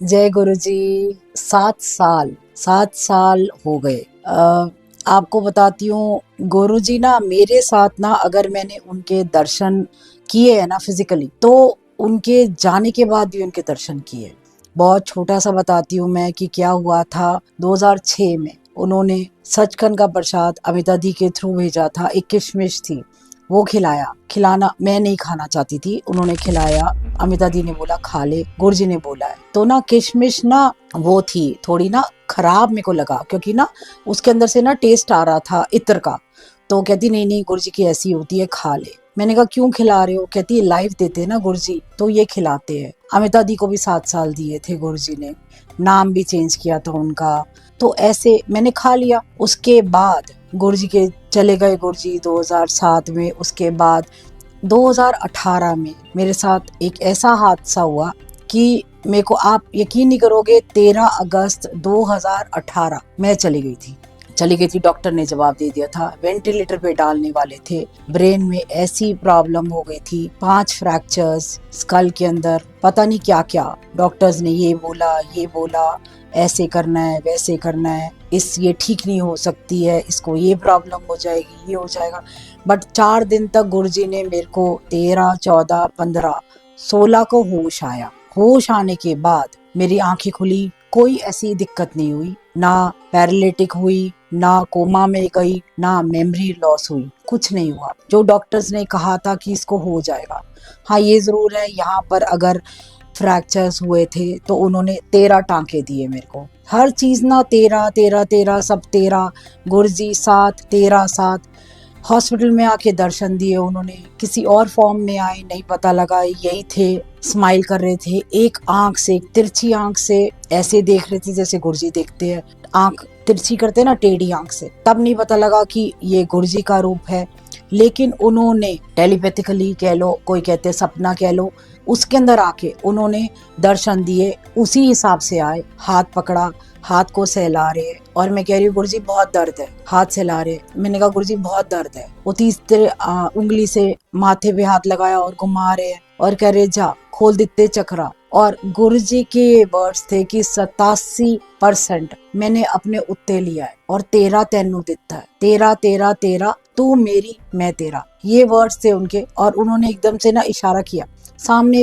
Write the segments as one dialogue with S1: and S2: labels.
S1: जय गुरु जी। 7 साल हो गए। आपको बताती हूँ, गुरु जी ना मेरे साथ ना, अगर मैंने उनके दर्शन किए हैं ना फिजिकली, तो उनके जाने के बाद भी उनके दर्शन किए। बहुत छोटा सा बताती हूँ मैं कि क्या हुआ था। 2006 में उन्होंने सचखंड का प्रसाद अमिता दी के थ्रू भेजा था। एक किशमिश थी, वो खिलाना मैं नहीं खाना चाहती थी, उन्होंने खिलाया। अमिता दी ने बोला खा ले, गुरुजी ने बोला है। तो ना किशमिश ना वो थी थोड़ी ना खराब, मेरे को लगा, क्योंकि ना उसके अंदर से ना टेस्ट आ रहा था इत्र का। तो कहती नहीं नहीं गुरुजी की ऐसी होती है, खा ले। मैंने कहा क्यों खिला रहे हो? कहती है लाइफ देते हैं ना गुरुजी, तो ये खिलाते हैं। अमिता दी को भी 7 साल दिए थे गुरुजी ने, नाम भी चेंज किया था उनका। तो ऐसे मैंने खा लिया। उसके बाद गुरुजी के चले गए गुरुजी 2007 में। उसके बाद 2018 में मेरे साथ एक ऐसा हादसा हुआ कि मेरे को, आप यकीन नहीं करोगे, 13 अगस्त 2018 मैं चली गई थी। डॉक्टर ने जवाब दे दिया था, वेंटिलेटर पे डालने वाले थे। ब्रेन में ऐसी प्रॉब्लम हो गई थी, 5 फ्रैक्चर्स स्कल के अंदर, पता नहीं क्या क्या। डॉक्टर्स ने ये बोला ऐसे करना है, वैसे करना है, ये ठीक नहीं हो सकती है, इसको ये प्रॉब्लम हो जाएगी, ये हो जाएगा। बट 4 दिन तक गुरुजी ने मेरे को 13, 14, 15, 16 को होश आया। होश आने के बाद मेरी आंखें खुली, कोई ऐसी दिक्कत नहीं हुई, ना पैरालिटिक हुई, ना कोमा में गई, ना मेमोरी लॉस हुई, कुछ नहीं हुआ। जो डॉक्टर्स ने कहा था कि इसको हो जाएगा। हाँ ये जरूर है, यहाँ पर अगर फ्रैक्चर्स हुए थे तो उन्होंने 13 टांके दिए मेरे को। हर चीज ना 13 13 13, सब 13। गुरुजी 7, 13 7। हॉस्पिटल में आके दर्शन दिए उन्होंने, किसी और फॉर्म में आए नहीं पता लगा, यही थे। स्माइल कर रहे थे, एक आंख से, एक तिरछी आंख से ऐसे देख रहे थे जैसे गुरुजी देखते हैं। आंख तिरछी करते ना, टेढ़ी आंख से। तब नहीं पता लगा कि ये गुरुजी का रूप है। लेकिन उन्होंने टेलीपैथिकली कह लो, कोई कहते सपना कह लो, उसके अंदर आके उन्होंने दर्शन दिए। उसी हिसाब से आए, हाथ पकड़ा, हाथ को सहला रहे हैं। और मैं कह रही हूँ गुरुजी बहुत दर्द है, हाथ सहला रहे। मैंने कहा गुरुजी बहुत दर्द है। वो तीसरे उंगली से माथे पे हाथ लगाया और घुमा रहे हैं और कह रहे जा खोल देते चक्रा। और गुरुजी के वर्ड्स थे कि 87% मैंने अपने उत्ते लिया है और 13 तेनू दिता है। 13 13 13, तू मेरी मैं तेरा, ये वर्ड्स थे उनके। और उन्होंने एकदम से ना इशारा किया, सामने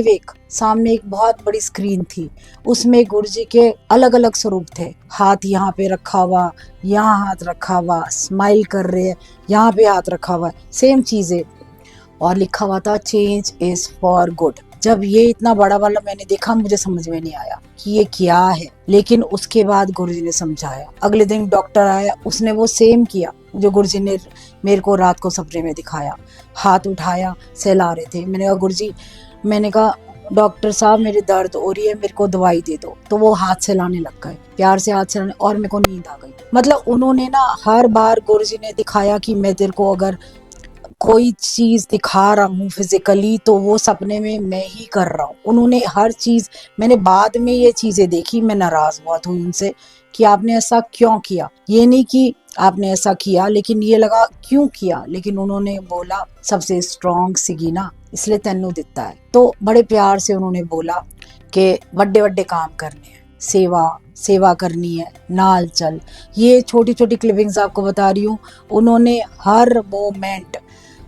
S1: एक बहुत बड़ी स्क्रीन थी, उसमें गुरुजी के अलग अलग स्वरूप थे। हाथ यहाँ पे रखा हुआ, यहाँ हाथ रखा हुआ, स्माइल कर रहे हैं, यहाँ पे हाथ रखा हुआ, सेम चीजें। और लिखा हुआ था चेंज इज फॉर गुड। जब ये इतना बड़ा वाला मैंने देखा, मुझे समझ में नहीं आया कि ये क्या है। लेकिन उसके बाद गुरुजी ने समझाया। अगले दिन डॉक्टर आया, उसने वो सेम किया जो गुरुजी ने मेरे को रात को सपने में दिखाया। हाथ उठाया, सहला रहे थे। मैंने कहा गुरुजी, मैंने कहा डॉक्टर साहब मेरे दर्द हो रही है, मेरे को दवाई दे दो। तो वो हाथ सहलाने लग गए, प्यार से हाथ सहलाने, और मेरे को नींद आ गई। मतलब उन्होंने ना हर बार गुरुजी ने दिखाया कि मैं तेरे को अगर कोई चीज दिखा रहा हूँ फिजिकली, तो वो सपने में मैं ही कर रहा हूँ। उन्होंने हर चीज, मैंने बाद में ये चीजें देखी, मैं नाराज बहुत हुई उनसे कि आपने ऐसा क्यों किया। ये नहीं कि आपने ऐसा किया, लेकिन ये लगा क्यों किया। लेकिन उन्होंने बोला सबसे स्ट्रॉन्ग सीगी ना, इसलिए तेनू दिता है। तो बड़े प्यार से उन्होंने बोला कि बड़े बड़े काम करने हैं, सेवा करनी है, नाल चल। ये छोटी छोटी क्लिपिंग्स आपको बता रही हूँ। उन्होंने हर मोमेंट,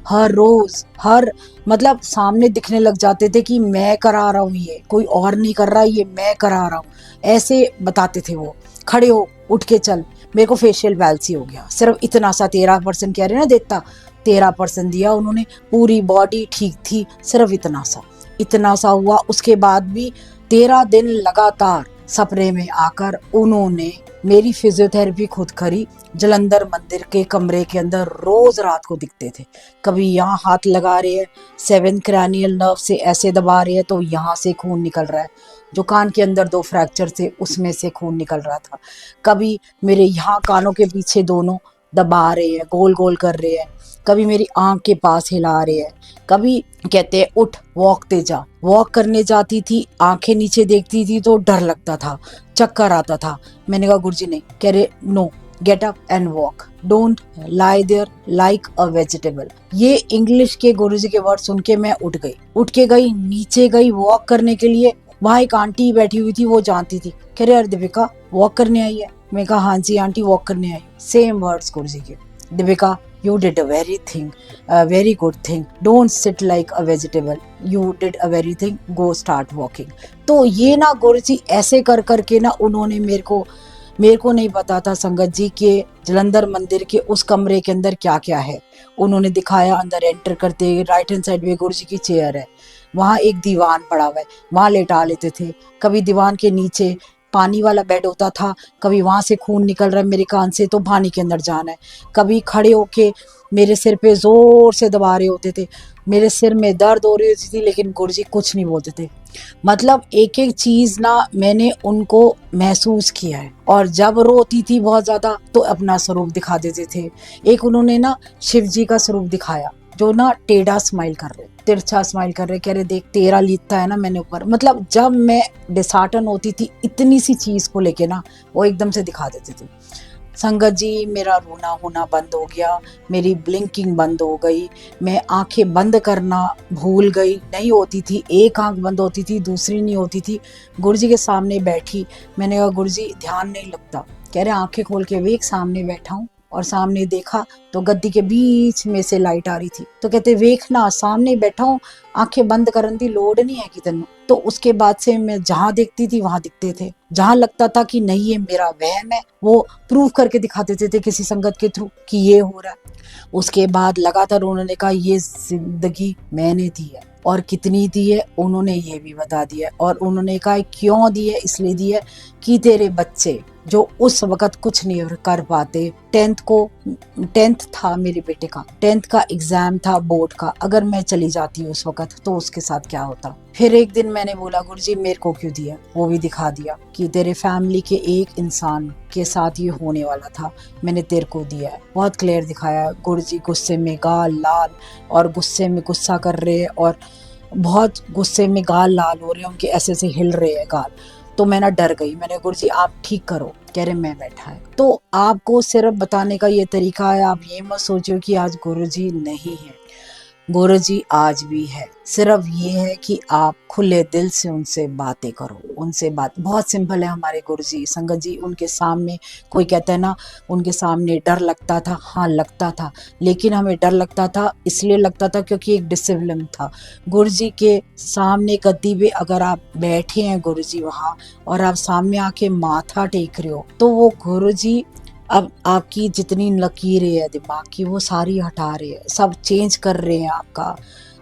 S1: हर रोज, हर मतलब सामने दिखने लग जाते थे कि मैं करा रहा हूँ, ये कोई और नहीं कर रहा, ये मैं करा रहा हूँ, ऐसे बताते थे वो। खड़े हो, उठ के चल। मेरे को फेशियल वैल्सी हो गया, सिर्फ इतना सा। 13% कह रहे ना देता, 13% दिया उन्होंने। पूरी बॉडी ठीक थी, सिर्फ इतना सा हुआ। उसके बाद भी 13 दिन लगातार सपने में आकर उन्होंने मेरी फिजियोथेरेपी खुद करी। जलंधर मंदिर के कमरे के अंदर रोज रात को दिखते थे। कभी यहाँ हाथ लगा रहे हैं, 7 क्रैनियल नर्व से ऐसे दबा रहे हैं तो यहाँ से खून निकल रहा है। जो कान के अंदर 2 फ्रैक्चर थे, उसमें से खून निकल रहा था। कभी मेरे यहाँ कानों के पीछे दोनों दबा रहे हैं, गोल गोल कर रहे हैं। कभी मेरी आंख के पास हिला रहे हैं। कभी कहते हैं उठ, वॉक ते जा। वॉक करने जाती थी, आंखें नीचे देखती थी तो डर लगता था, चक्कर आता था। मैंने कहा गुरुजी नहीं। कह रहे no, get up and walk, don't lie there like a vegetable. ये इंग्लिश के गुरुजी के वर्ड सुन के मैं उठ के गई, नीचे गई वॉक करने के लिए। वहाँ एक आंटी बैठी हुई थी, वो जानती थी। कह रहे यार दीपिका वॉक करने आई है। मैं कहा हाँ जी आंटी वॉक करने आई हूँ। सेम वर्ड्स गुरुजी के, Deepika you did a very good thing, don't sit like a vegetable, you did a very thing, go start walking। तो ये ना गुरुजी ऐसे कर करके ना उन्होंने मेरे को नहीं पता था संगत जी के जलंधर मंदिर के उस कमरे के अंदर क्या क्या है। उन्होंने दिखाया, अंदर एंटर करते राइट हैंड साइड में गुरुजी की चेयर है, वहाँ एक दीवान पड़ा हुआ है, वहाँ लेटा लेते थे। कभी दीवान के नीचे पानी वाला बेड होता था, कभी वहां से खून निकल रहा है मेरे कान से तो पानी के अंदर जाना है, कभी खड़े होके मेरे सिर पे जोर से दबा रहे होते थे, मेरे सिर में दर्द हो रही होती थी, लेकिन गुरुजी कुछ नहीं बोलते थे। मतलब एक एक चीज ना मैंने उनको महसूस किया है। और जब रोती थी बहुत ज्यादा तो अपना स्वरूप दिखा देते थे। एक उन्होंने ना शिव जी का स्वरूप दिखाया, जो ना टेढ़ा स्माइल कर रहे, तिरछा स्माइल कर रहे, कह रहे देख तेरा लिखता है ना मैंने ऊपर। मतलब जब मैं डिसहार्टन होती थी इतनी सी चीज को लेके ना, वो एकदम से दिखा देते थे। संगत जी मेरा रोना होना बंद हो गया, मेरी ब्लिंकिंग बंद हो गई, मैं आंखें बंद करना भूल गई, नहीं होती थी, एक आंख बंद होती थी दूसरी नहीं होती थी। गुरुजी के सामने बैठी, मैंने कहा गुरुजी ध्यान नहीं लगता। कह रहे आंखें खोल के वेख, सामने बैठा हूँ। और सामने देखा तो गद्दी के बीच में से लाइट आ रही थी, तो कहते वेखना सामने बैठा हूँ, आंखें बंद करने की लोड़ नहीं है कि तेन। तो उसके बाद से मैं जहां देखती थी वहां दिखते थे, जहां लगता था कि नहीं ये मेरा वहम है, वो प्रूव करके दिखा देते थे किसी संगत के थ्रू कि ये हो रहा है। उसके बाद लगातार उन्होंने कहा ये जिंदगी मैंने दी है, और कितनी दी है उन्होंने ये भी बता दिया। और उन्होंने कहा क्यों दी है, इसलिए दी है कि तेरे बच्चे जो उस वक्त कुछ नहीं कर पाते, 10th था मेरे बेटे का, 10th का एग्जाम था बोर्ड का, अगर मैं चली जाती उस वक्त तो उसके साथ क्या होता। फिर एक दिन मैंने बोला गुरुजी मेरे को क्यों दिया, वो भी दिखा दिया कि तेरे फैमिली के एक इंसान के साथ ये होने वाला था, मैंने तेरे को दिया है। बहुत क्लियर दिखाया। गुरुजी गुस्से में गाल लाल, और गुस्से में गुस्सा कर रहे हैं, और बहुत गुस्से में गाल लाल हो रहे हैं उनके, ऐसे से हिल रहे हैं गाल। तो मैं ना डर गई, मैंने गुरुजी आप ठीक करो। कह रहे मैं बैठा है। तो आपको सिर्फ बताने का ये तरीका है, आप ये मत सोचो कि आज गुरुजी नहीं है, गुरुजी आज भी है। सिर्फ ये है कि आप खुले दिल से उनसे बातें करो, उनसे बात बहुत सिंपल है। हमारे गुरुजी संगत जी, उनके सामने कोई कहता है ना उनके सामने डर लगता था, हाँ लगता था, लेकिन हमें डर लगता था इसलिए लगता था क्योंकि एक डिसिप्लिन था। गुरुजी के सामने गद्दी पे अगर आप बैठे हैं गुरुजी वहाँ, और आप सामने आके माथा टेक रहे हो, तो वो गुरुजी अब आपकी जितनी लकीरें है दिमाग की वो सारी हटा रहे हैं, सब चेंज कर रहे हैं आपका।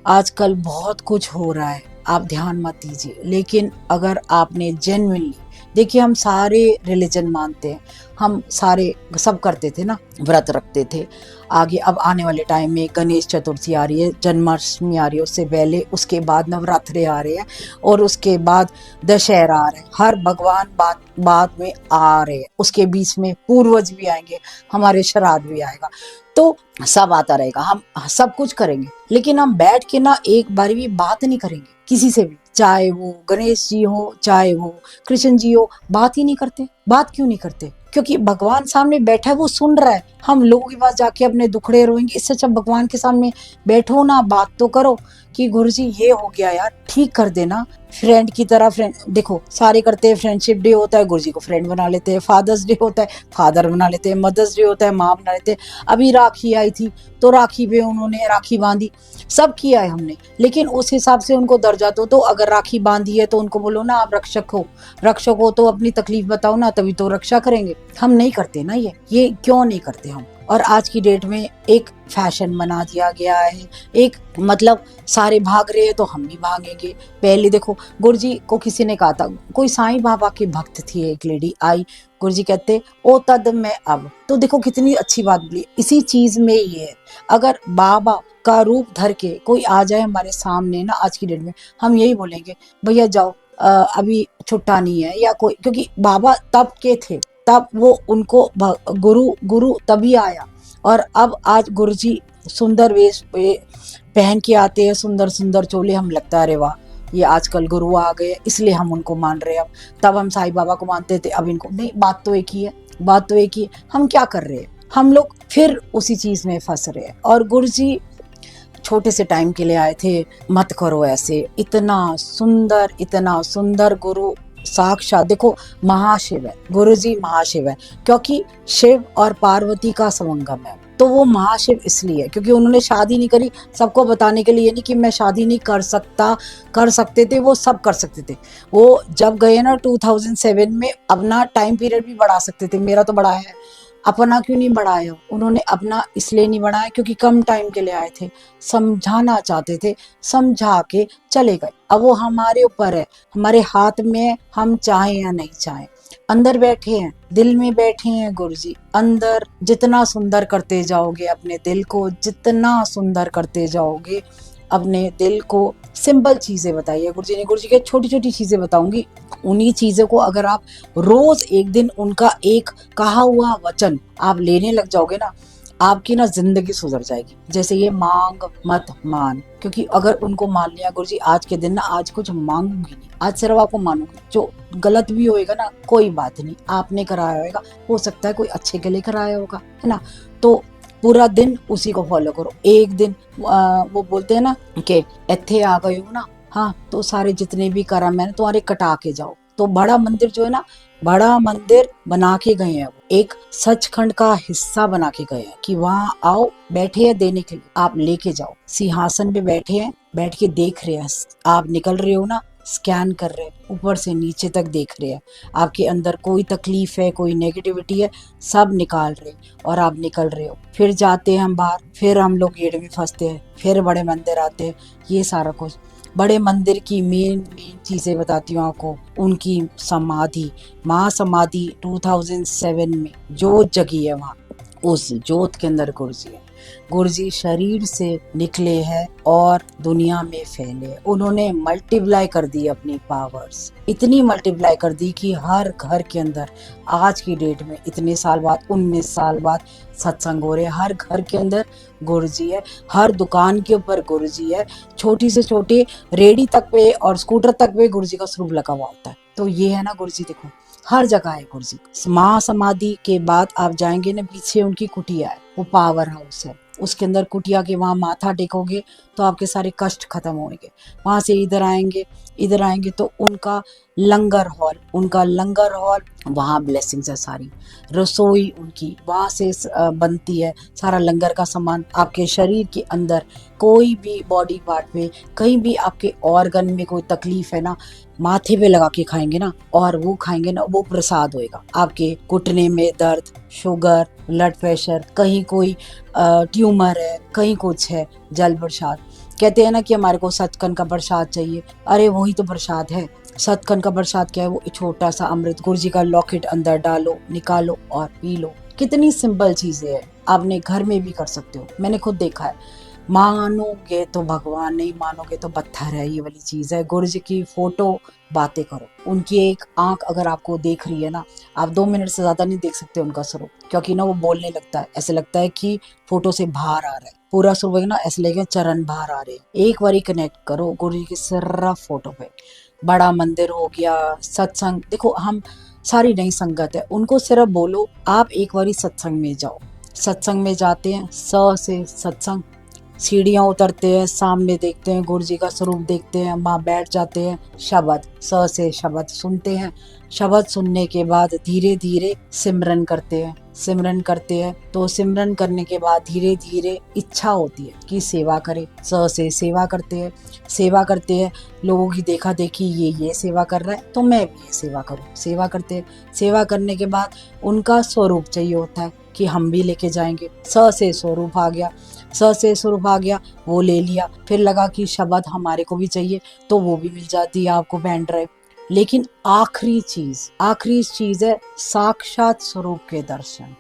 S1: आजकल बहुत कुछ हो रहा है, आप ध्यान मत दीजिए। लेकिन अगर आपने जेन्युइनली, देखिए हम सारे रिलीजन मानते हैं, हम सारे सब करते थे ना, व्रत रखते थे। आगे अब आने वाले टाइम में गणेश चतुर्थी आ रही है, जन्माष्टमी आ रही है, उससे पहले उसके बाद नवरात्रे आ रहे हैं, और उसके बाद दशहरा आ रहे हैं। हर भगवान बाद में आ रहे हैं, उसके बीच में पूर्वज भी आएंगे, हमारे श्राद्ध भी आएगा, तो सब आता रहेगा। हम सब कुछ करेंगे, लेकिन हम बैठ के ना एक बार भी बात नहीं करेंगे किसी से भी, चाहे वो गणेश जी हो चाहे वो कृष्ण जी हो, बात ही नहीं करते। बात क्यों नहीं करते? क्योंकि भगवान सामने बैठा है, वो सुन रहा है। हम लोगों के पास जाके अपने दुखड़े रोएंगे, इससे अच्छा भगवान के सामने बैठो ना, बात तो करो कि गुरुजी ये हो गया यार, ठीक कर देना। फ्रेंड की तरह, फ्रेंड देखो सारे करते हैं, फ्रेंडशिप डे होता है गुरुजी को फ्रेंड बना लेते हैं, फादर्स डे होता है फादर बना लेते हैं, मदर्स डे होता है माँ बना लेते हैं। अभी राखी आई थी तो राखी पे उन्होंने राखी बांधी, सब किया है हमने, लेकिन उस हिसाब से उनको दर्जा दो। तो अगर राखी बांधी है तो उनको बोलो ना आप रक्षक हो, रक्षक हो तो अपनी तकलीफ बताओ ना, तभी तो रक्षा करेंगे। हम नहीं करते ना, ये क्यों नहीं करते हम? और आज की डेट में एक फैशन बना दिया गया है, एक मतलब सारे भाग रहे हैं तो हम भी भागेंगे। पहले देखो गुरुजी को किसी ने कहा था, कोई साईं बाबा की भक्त थी, एक लेडी आई, गुरुजी कहते ओ तद मैं अब, तो देखो कितनी अच्छी बात बोली। इसी चीज में ये है, अगर बाबा का रूप धर के कोई आ जाए हमारे सामने ना आज की डेट में, हम यही बोलेंगे भैया जाओ, अभी छुट्टा नहीं है या कोई, क्योंकि बाबा तब के थे, तब वो उनको गुरु तभी आया। और अब आज गुरुजी सुंदर वेश पहन के आते हैं, सुंदर सुंदर चोले, हम लगता है अरे वाह ये आजकल गुरु आ गए इसलिए हम उनको मान रहे हैं। अब तब हम साईं बाबा को मानते थे, अब इनको नहीं। बात तो एक ही है, बात तो एक ही है। हम क्या कर रहे हैं? हम लोग फिर उसी चीज में फंस रहे हैं। और गुरुजी छोटे से टाइम के लिए आए थे, मत करो ऐसे। इतना सुंदर गुरु, साक्षात देखो महाशिव है गुरु जी, महाशिव है, क्योंकि शिव और पार्वती का संगम है। तो वो महाशिव इसलिए क्योंकि उन्होंने शादी नहीं करी, सबको बताने के लिए नहीं कि मैं शादी नहीं कर सकता, कर सकते थे, वो सब कर सकते थे। वो जब गए ना 2007 में, अपना टाइम पीरियड भी बढ़ा सकते थे, मेरा तो बढ़ाया है, अपना क्यों नहीं बढ़ाया? उन्होंने अपना इसलिए नहीं बढ़ाया क्योंकि कम टाइम के लिए आए थे, समझाना चाहते थे, समझा के चले गए। अब वो हमारे ऊपर है, हमारे हाथ में है, हम चाहें या नहीं चाहें। अंदर बैठे हैं, दिल में बैठे हैं गुरु जी। अंदर जितना सुंदर करते जाओगे अपने दिल को, जितना सुंदर करते जाओगे अपने दिल को, सिंपल चीजें बताइए गुरु जी ने, गुरु जी के छोटी छोटी चीजें बताऊंगी। उन्हीं चीजों को अगर आप रोज एक दिन उनका एक कहा हुआ वचन आप लेने लग जाओगे ना, आपकी ना जिंदगी सुधर जाएगी। जैसे ये मांग मत मान, क्योंकि अगर उनको मान लिया गुरु जी आज के दिन ना, आज कुछ मांगूंगी नहीं, आज सिर्फ आपको मानूंगी, जो गलत भी होएगा ना कोई बात नहीं, आपने कराया होगा, हो सकता है कोई अच्छे के लिए कराया होगा, है ना। तो पूरा दिन उसी को फॉलो करो। एक दिन वो बोलते हैं ना कि इत्थे आ गए हो ना, हाँ तो सारे जितने भी कर्म है तुम्हारे कटा के जाओ। तो बड़ा मंदिर जो है ना, बड़ा मंदिर बना के गए हैं, वो एक सचखंड का हिस्सा बना के गए हैं कि वहां आओ, बैठे हैं देने के लिए, आप लेके जाओ। सिंहासन पे बैठे हैं, बैठ के देख रहे हैं, आप निकल रहे हो ना, स्कैन कर रहे हैं, ऊपर से नीचे तक देख रहे हैं, आपके अंदर कोई तकलीफ है, कोई नेगेटिविटी है, सब निकाल रहे हैं और आप निकल रहे हो। फिर जाते हैं हम बाहर, फिर हम लोग गेट में फंसते हैं, फिर बड़े मंदिर आते हैं। ये सारा कुछ बड़े मंदिर की मेन चीजें बताती हूँ आपको। उनकी समाधि, महासमाधि 2007 में जोत जगी है वहाँ, उस जोत के अंदर गुरु जी है। गुरु जी शरीर से निकले हैं और दुनिया में फैले। उन्होंने मल्टीप्लाई कर दी अपनी पावर्स, इतनी मल्टीप्लाई कर दी कि हर घर के अंदर आज की डेट में इतने साल बाद, 19 साल बाद सत्संग हो रहे, हर घर के अंदर गुरु जी है, हर दुकान के ऊपर गुरु जी है, छोटी से छोटी रेडी तक पे और स्कूटर तक पे गुरु जी का स्वरूप लगा हुआ होता है। तो ये है ना गुरु जी, देखो हर जगह है गुरु जी। महासमाधि के बाद आप जाएंगे ना, पीछे उनकी कुटिया है, वो पावर हाउस है, उसके अंदर कुटिया के वहां माथा टेकोगे तो आपके सारे कष्ट खत्म होंगे। वहां से इधर आएंगे तो उनका लंगर हॉल, वहां ब्लेसिंग्स है सारी, रसोई उनकी वहां से बनती है, सारा लंगर का सामान आपके शरीर के अंदर, कोई भी बॉडी पार्ट में, कहीं भी आपके ऑर्गन में कोई तकलीफ है ना, माथे पे लगा के खाएंगे ना, और वो खाएंगे ना, वो प्रसाद होएगा। आपके घुटने में दर्द, शुगर, ब्लड प्रेशर, कहीं कोई ट्यूमर है, कहीं कुछ है, जल प्रसाद। कहते हैं ना कि हमारे को सचखंड का प्रसाद चाहिए, अरे वही तो प्रसाद है। सचखंड का प्रसाद क्या है? वो छोटा सा अमृत, गुरु जी का लॉकेट अंदर डालो, निकालो और पी लो। कितनी सिंपल चीजें हैं, आपने घर में भी कर सकते हो, मैंने खुद देखा है। मानोगे तो भगवान, नहीं मानोगे तो पत्थर है, ये वाली चीज है। गुरु जी की फोटो बातें करो, उनकी एक आंख अगर आपको देख रही है ना, आप 2 मिनट से ज्यादा नहीं देख सकते उनका स्वरूप, क्योंकि ना वो बोलने लगता है, ऐसे लगता है कि फोटो से बाहर आ रहा है, पूरा स्वरूप ना ऐसे लगे चरण बाहर आ रहे हैं। एक बार कनेक्ट करो गुरु जी की सिर्फ फोटो पे। बड़ा मंदिर हो गया, सत्संग, देखो हम सारी नई संगत है, उनको सिर्फ बोलो आप एक बारी सत्संग में जाओ। सत्संग में जाते हैं, से सत्संग, सीढ़ियां उतरते हैं, सामने देखते हैं गुरु जी का स्वरूप, देखते हैं, माँ बैठ जाते हैं, शब्द से शब्द सुनते हैं। शब्द सुनने के बाद धीरे धीरे सिमरन करते हैं। तो सिमरन करने के बाद धीरे धीरे इच्छा होती है कि सेवा करें। से सेवा करते हैं, लोगों की देखा देखी, ये सेवा कर रहा है तो मैं भी ये सेवा करूं। सेवा करते हैं, सेवा करने के बाद उनका स्वरूप चाहिए होता है कि हम भी लेके जाएंगे। से स्वरूप आ गया, वो ले लिया, फिर लगा कि शब्द हमारे को भी चाहिए, तो वो भी मिल जाती है आपको पेन ड्राइव। लेकिन आखिरी चीज है साक्षात स्वरूप के दर्शन।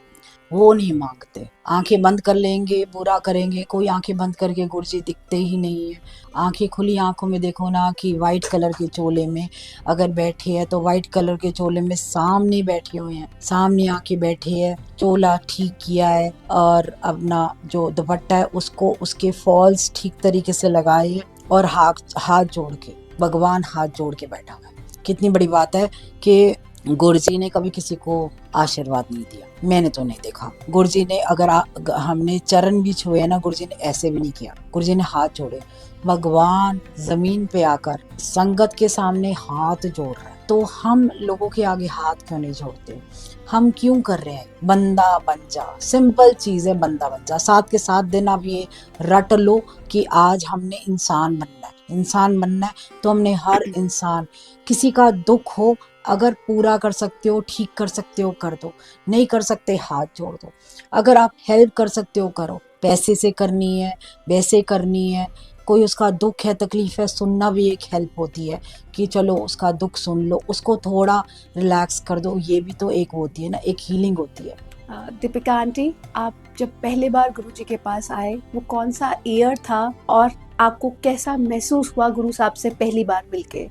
S1: वो नहीं मांगते, आंखें बंद कर लेंगे, बुरा करेंगे। कोई आंखें बंद करके गुरु जी दिखते ही नहीं है। आंखें खुली आंखों में देखो ना कि वाइट कलर के चोले में अगर बैठे हैं तो वाइट कलर के चोले में सामने बैठे हुए हैं, सामने आके बैठे हैं, चोला ठीक किया है और अपना जो दुपट्टा है उसको, उसके फॉल्स ठीक तरीके से लगाए हैं और हाथ जोड़ के, भगवान हाथ जोड़ के बैठा हुआ है। कितनी बड़ी बात है कि गुरुजी ने कभी किसी को आशीर्वाद नहीं दिया, मैंने तो नहीं देखा। गुरुजी ने अगर हमने चरण भी छुए ना, गुरुजी ने ऐसे भी नहीं किया। गुरुजी ने हाथ जोड़े, भगवान जमीन पे आकर संगत के सामने हाथ जोड़ रहा है, तो हम लोगों के आगे हाथ क्यों नहीं जोड़ते? हम क्यों कर रहे हैं? बंदा बन जा, सिंपल चीज है, बंदा बन जा। साथ के साथ दिन आप ये रट लो कि आज हमने इंसान बनना है। इंसान बनना है तो हमने हर इंसान, किसी का दुख हो अगर पूरा कर सकते हो, ठीक कर सकते हो, कर दो। नहीं कर सकते, हाथ जोड़ दो। अगर आप हेल्प कर सकते हो, करो। पैसे से करनी है, वैसे करनी है, कोई उसका दुख है, तकलीफ है, सुनना भी एक हेल्प होती है कि चलो उसका दुख सुन लो, उसको थोड़ा रिलैक्स कर दो। ये भी तो एक होती है ना, एक हीलिंग होती है।
S2: दीपिका आंटी, आप जब पहली बार गुरुजी के पास आए, वो कौन सा ईयर था और आपको कैसा महसूस हुआ गुरु साहब से पहली बार मिलके?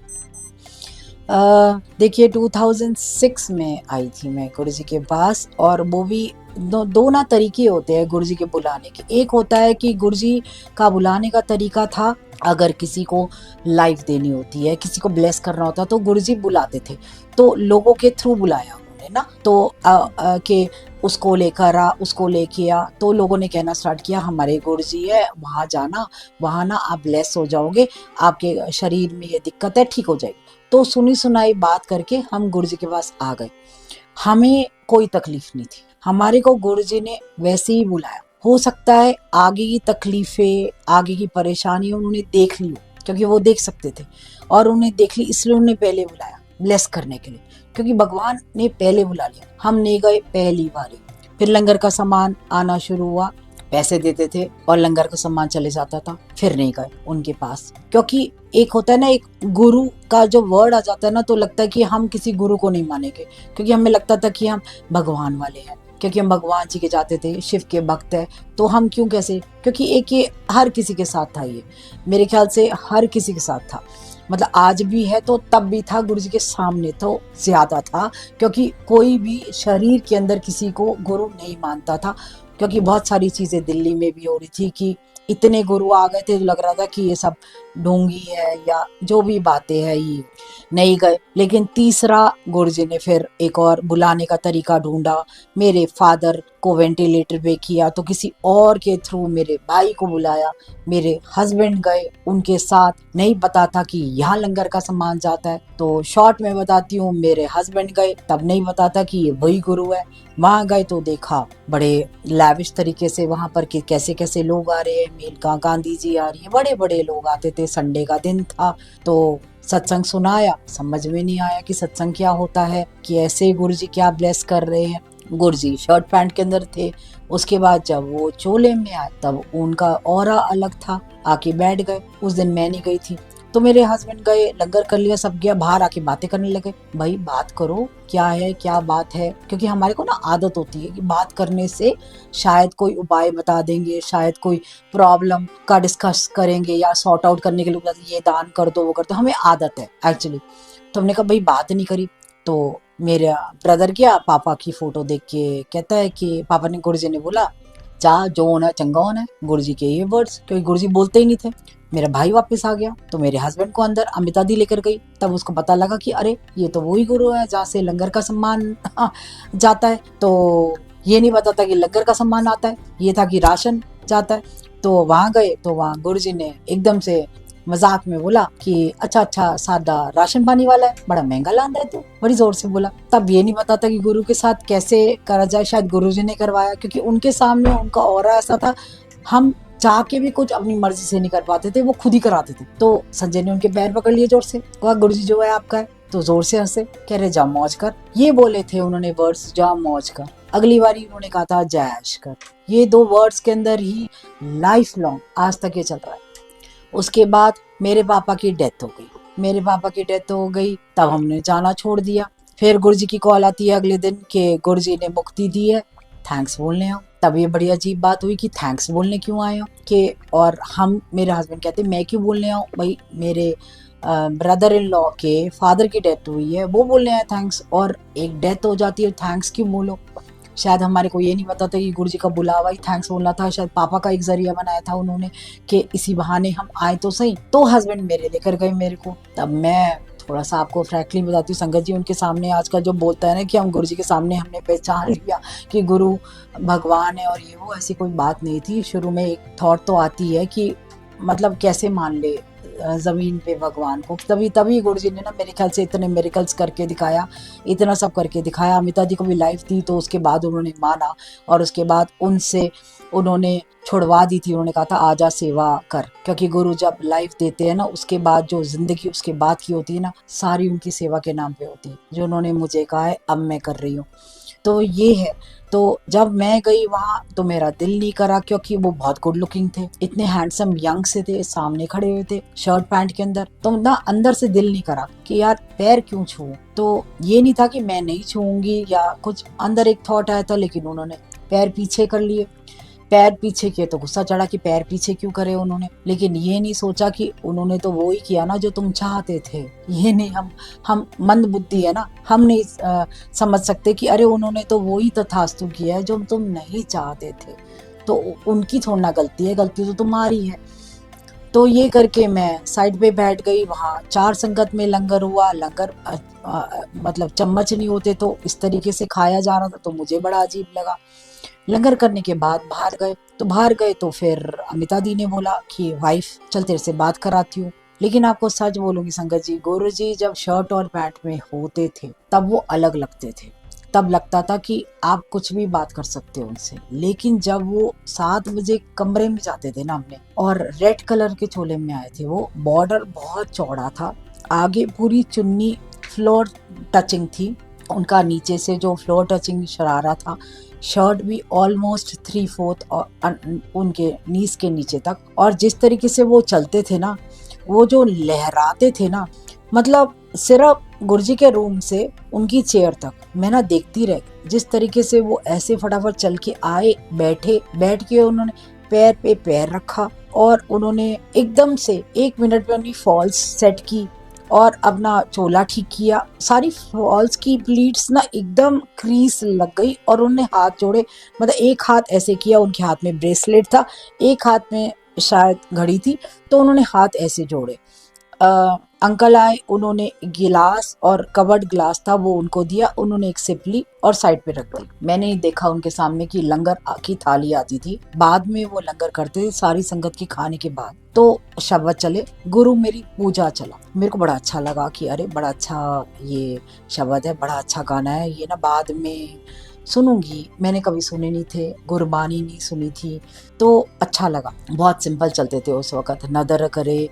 S1: देखिए 2006 में आई थी मैं गुरुजी के पास, और वो भी दो ना तरीके होते हैं गुरुजी के बुलाने के। एक होता है कि गुरुजी का बुलाने का तरीका था, अगर किसी को लाइफ देनी होती है, किसी को ब्लेस करना होता तो गुरुजी बुलाते थे, तो लोगों के थ्रू बुलाया उन्होंने ना, तो कि उसको लेकर आ, उसको लेके आ, तो लोगों ने कहना स्टार्ट किया हमारे गुरुजी है, वहाँ जाना, वहाँ ना आप ब्लेस हो जाओगे, आपके शरीर में ये दिक्कत है, ठीक हो जाएगी। तो सुनी सुनाई बात करके हम गुरुजी के पास आ गए। हमें कोई तकलीफ नहीं थी, हमारे को गुरुजी ने वैसे ही बुलाया। हो सकता है आगे की तकलीफें, आगे की परेशानी उन्होंने देख ली हो, क्योंकि वो देख सकते थे, और उन्हें देख ली इसलिए उन्हें पहले बुलाया ब्लेस करने के लिए, क्योंकि भगवान ने पहले बुला लिया। हम नहीं गए पहली बारी। फिर लंगर का सामान आना शुरू हुआ, पैसे देते थे और लंगर का सामान चले जाता था। फिर नहीं गए उनके पास, क्योंकि एक होता है ना, एक गुरु का जो वर्ड आ जाता है ना, तो लगता है कि हम किसी गुरु को नहीं मानेंगे, क्योंकि हमें लगता था कि हम भगवान वाले हैं, क्योंकि हम भगवान जी के जाते थे, शिव के भक्त है, तो हम क्यों कैसे? क्योंकि एक ये हर किसी के साथ था, ये मेरे ख्याल से हर किसी के साथ था। मतलब आज भी है तो तब भी था, गुरु जी के सामने तो ज्यादा था, क्योंकि कोई भी शरीर के अंदर किसी को गुरु नहीं मानता था। क्योंकि बहुत सारी चीजें दिल्ली में भी हो रही थी कि इतने गुरु आ गए थे, लग रहा था कि ये सब ढोंगी है या जो भी बातें हैं, ये नहीं गए। लेकिन तीसरा गुरुजी ने फिर एक और बुलाने का तरीका ढूंढा। मेरे फादर को वेंटिलेटर पे किया, तो किसी और के थ्रू मेरे भाई को बुलाया, मेरे हस्बैंड गए उनके साथ। नहीं पता था कि यहाँ लंगर का सामान जाता है, तो शॉर्ट में बताती हूँ, मेरे हस्बैंड गए, तब नहीं पता था कि ये वही गुरु है। वहां गए तो देखा बड़े लैविश तरीके से वहां पर कि कैसे कैसे लोग आ रहे हैं, मेनका गांधी जी आ रही है, बड़े बड़े लोग आते थे। संडे का दिन था, तो सत्संग सुनाया। समझ में नहीं आया कि सत्संग क्या होता है, कि ऐसे गुरुजी क्या ब्लेस कर रहे हैं। गुरुजी शर्ट पैंट के अंदर थे। उसके बाद जब वो चोले में आए, तब उनका ऑरा अलग था, आके बैठ गए। उस दिन मैं नहीं गई थी, तो मेरे हस्बैंड गए, लंगर कर लिया, सब गया, बाहर आके बातें करने लगे। भाई बात करो, क्या है, क्या बात है, क्योंकि हमारे को ना आदत होती है कि बात करने से शायद कोई उपाय बता देंगे, शायद कोई प्रॉब्लम का डिस्कस करेंगे, या सॉर्ट आउट करने के लिए ये दान कर दो, वो कर दो, हमें आदत है एक्चुअली। तो हमने कहा भाई बात नहीं करी। तो मेरा ब्रदर गया, पापा की फोटो देख के कहता है कि पापा ने, गुरुजी ने बोला जा जो होना है चंगा होना है, गुरुजी के ये वर्ड्स, क्योंकि गुरुजी बोलते ही नहीं थे। मेरा भाई वापस आ गया, तो मेरे हस्बैंड को अंदर अमिता दी लेकर गई। तब उसको पता लगा कि अरे ये तो वही गुरु है जहाँ से लंगर का सम्मान जाता है। तो ये नहीं पता था कि लंगर का सम्मान आता है, ये था कि राशन जाता है। तो वहां गए, तो वहां गुरुजी ने एकदम से मजाक में बोला कि अच्छा अच्छा सादा राशन पानी वाला है, बड़ा महंगा लांदा है तू, बड़ी जोर से बोला। तब ये नहीं पता था कि गुरु के साथ कैसे करा जाए। शायद गुरुजी ने करवाया, क्योंकि उनके सामने उनका ऑरा ऐसा था, हम चाह के भी कुछ अपनी मर्जी से नहीं कर पाते थे, वो खुद ही कराते थे। तो संजय ने उनके पैर पकड़ लिए जोर से, कहा गुरुजी जो है आपका है। तो जोर से हंसे, कह रहे जा मौज कर। ये बोले थे उन्होंने वर्ड्स, जा मौज कर। अगली बारी उन्होंने कहा था जैश कर। ये दो वर्ड्स के अंदर ही लाइफ लॉन्ग आज तक ये चल रहा है। उसके बाद मेरे पापा की डेथ हो गई। मेरे पापा की डेथ हो गई, तब हमने जाना छोड़ दिया। फिर गुरुजी की कॉल आती है अगले दिन कि गुरुजी ने मुक्ति दी है, थैंक्स बोलने आओ। तब ये बड़ी अजीब बात हुई कि थैंक्स बोलने क्यों आए हो, कि और हम, मेरे हस्बैंड कहते मैं क्यों बोलने आऊँ भाई, मेरे ब्रदर इन लॉ के फादर की डेथ हुई है, वो बोलने आए थैंक्स, और एक डेथ हो जाती है थैंक्स क्यों बोलो। शायद हमारे को ये नहीं पता था कि गुरुजी का बुलावा ही थैंक्स बोलना था। शायद पापा का एक जरिया बनाया था उन्होंने कि इसी बहाने हम आए तो सही। तो हस्बैंड मेरे लेकर गए मेरे को। तब मैं थोड़ा सा आपको फ्रैंकली बताती हूँ संगत जी, उनके सामने आजकल जो बोलता है ना कि हम गुरु जी के सामने हमने पहचान लिया कि गुरु भगवान है और ये वो, ऐसी कोई बात नहीं थी। शुरू में एक थॉट तो आती है कि मतलब कैसे मान ले जमीन पे भगवान को। तभी तभी गुरु जी ने ना मेरे ख्याल से इतने मिरेकल्स करके दिखाया, इतना सब करके दिखाया। अमिता जी को भी लाइफ दी तो उसके बाद उन्होंने माना, और उसके बाद उनसे उन्होंने छुड़वा दी थी। उन्होंने कहा था आजा सेवा कर, क्योंकि गुरु जब लाइफ देते हैं ना उसके बाद जो जिंदगी उसके बाद की होती है ना, सारी उनकी सेवा के नाम पे होती है। जो उन्होंने मुझे कहा है अब मैं कर रही हूँ, तो ये है। तो जब मैं गई वहां तो मेरा दिल नहीं करा, क्योंकि वो बहुत गुड लुकिंग थे, इतने हैंडसम यंग से थे, सामने खड़े हुए थे शर्ट पैंट के अंदर, तो ना अंदर से दिल नहीं करा कि यार पैर क्यों छूऊं। तो ये नहीं था कि मैं नहीं छूऊंगी या कुछ, अंदर एक थॉट आया था, लेकिन उन्होंने पैर पीछे कर लिए। पैर पीछे किए तो गुस्सा चढ़ा कि पैर पीछे क्यों करे उन्होंने, लेकिन ये नहीं सोचा कि उन्होंने तो वो ही किया ना जो तुम चाहते थे। ये नहीं, हम मंद बुद्धि है ना, हम नहीं समझ सकते कि अरे उन्होंने तो वो ही तथास्तु किया है जो तुम नहीं चाहते थे। तो उनकी थोड़ा ना गलती है, गलती तो तुम्हारी है। तो ये करके मैं साइड पे बैठ गई। वहाँ 4 संगत में लंगर हुआ। लंगर मतलब चम्मच नहीं होते तो इस तरीके से खाया जा रहा था, तो मुझे बड़ा अजीब लगा। लंगर करने के बाद बाहर गए तो फिर अमिता दी ने बोला कि वाइफ चल तेरे से बात कराती हूँ। लेकिन आपको सच बोलूंगी संगत जी, गुरु जी जब शर्ट और पैंट में होते थे तब वो अलग लगते थे। तब लगता था कि आप कुछ भी बात कर सकते हो उनसे। लेकिन जब वो 7 बजे कमरे में जाते थे ना हमने, और रेड कलर के चोले में आए थे, वो बॉर्डर बहुत चौड़ा था, आगे पूरी चुन्नी फ्लोर टचिंग थी उनका, नीचे से जो फ्लोर टचिंग शरारा था, शर्ट भी ऑलमोस्ट 3/4 और उनके नीज के नीचे तक। और जिस तरीके से वो चलते थे ना, वो जो लहराते थे ना, मतलब सिर्फ गुरुजी के रूम से उनकी चेयर तक मैं ना देखती रह, जिस तरीके से वो ऐसे फटाफट चल के आए, बैठ के उन्होंने पैर पे पैर रखा, और उन्होंने एकदम से 1 मिनट में अपनी फॉल्स सेट की और अपना चोला ठीक किया। सारी फॉल्स की प्लीट्स ना एकदम क्रीज लग गई, और उन्होंने हाथ जोड़े, मतलब एक हाथ ऐसे किया, उनके हाथ में ब्रेसलेट था, एक हाथ में शायद घड़ी थी, तो उन्होंने हाथ ऐसे जोड़े। अंकल आए, उन्होंने गिलास और कवर्ड ग्लास था वो उनको दिया, उन्होंने एक सिप ली और साइड पे रख दी। मैंने देखा उनके सामने की लंगर की थाली आती थी, बाद में वो लंगर करते थे सारी संगत के खाने के बाद। तो शब्द चले, गुरु मेरी पूजा चला। मेरे को बड़ा अच्छा लगा कि अरे बड़ा अच्छा ये शब्द है, बड़ा अच्छा गाना है, ये ना बाद में सुनूंगी, मैंने कभी सुने नहीं थे, गुरबानी नहीं सुनी थी, तो अच्छा लगा। बहुत सिंपल चलते थे उस वक्त, नदर करे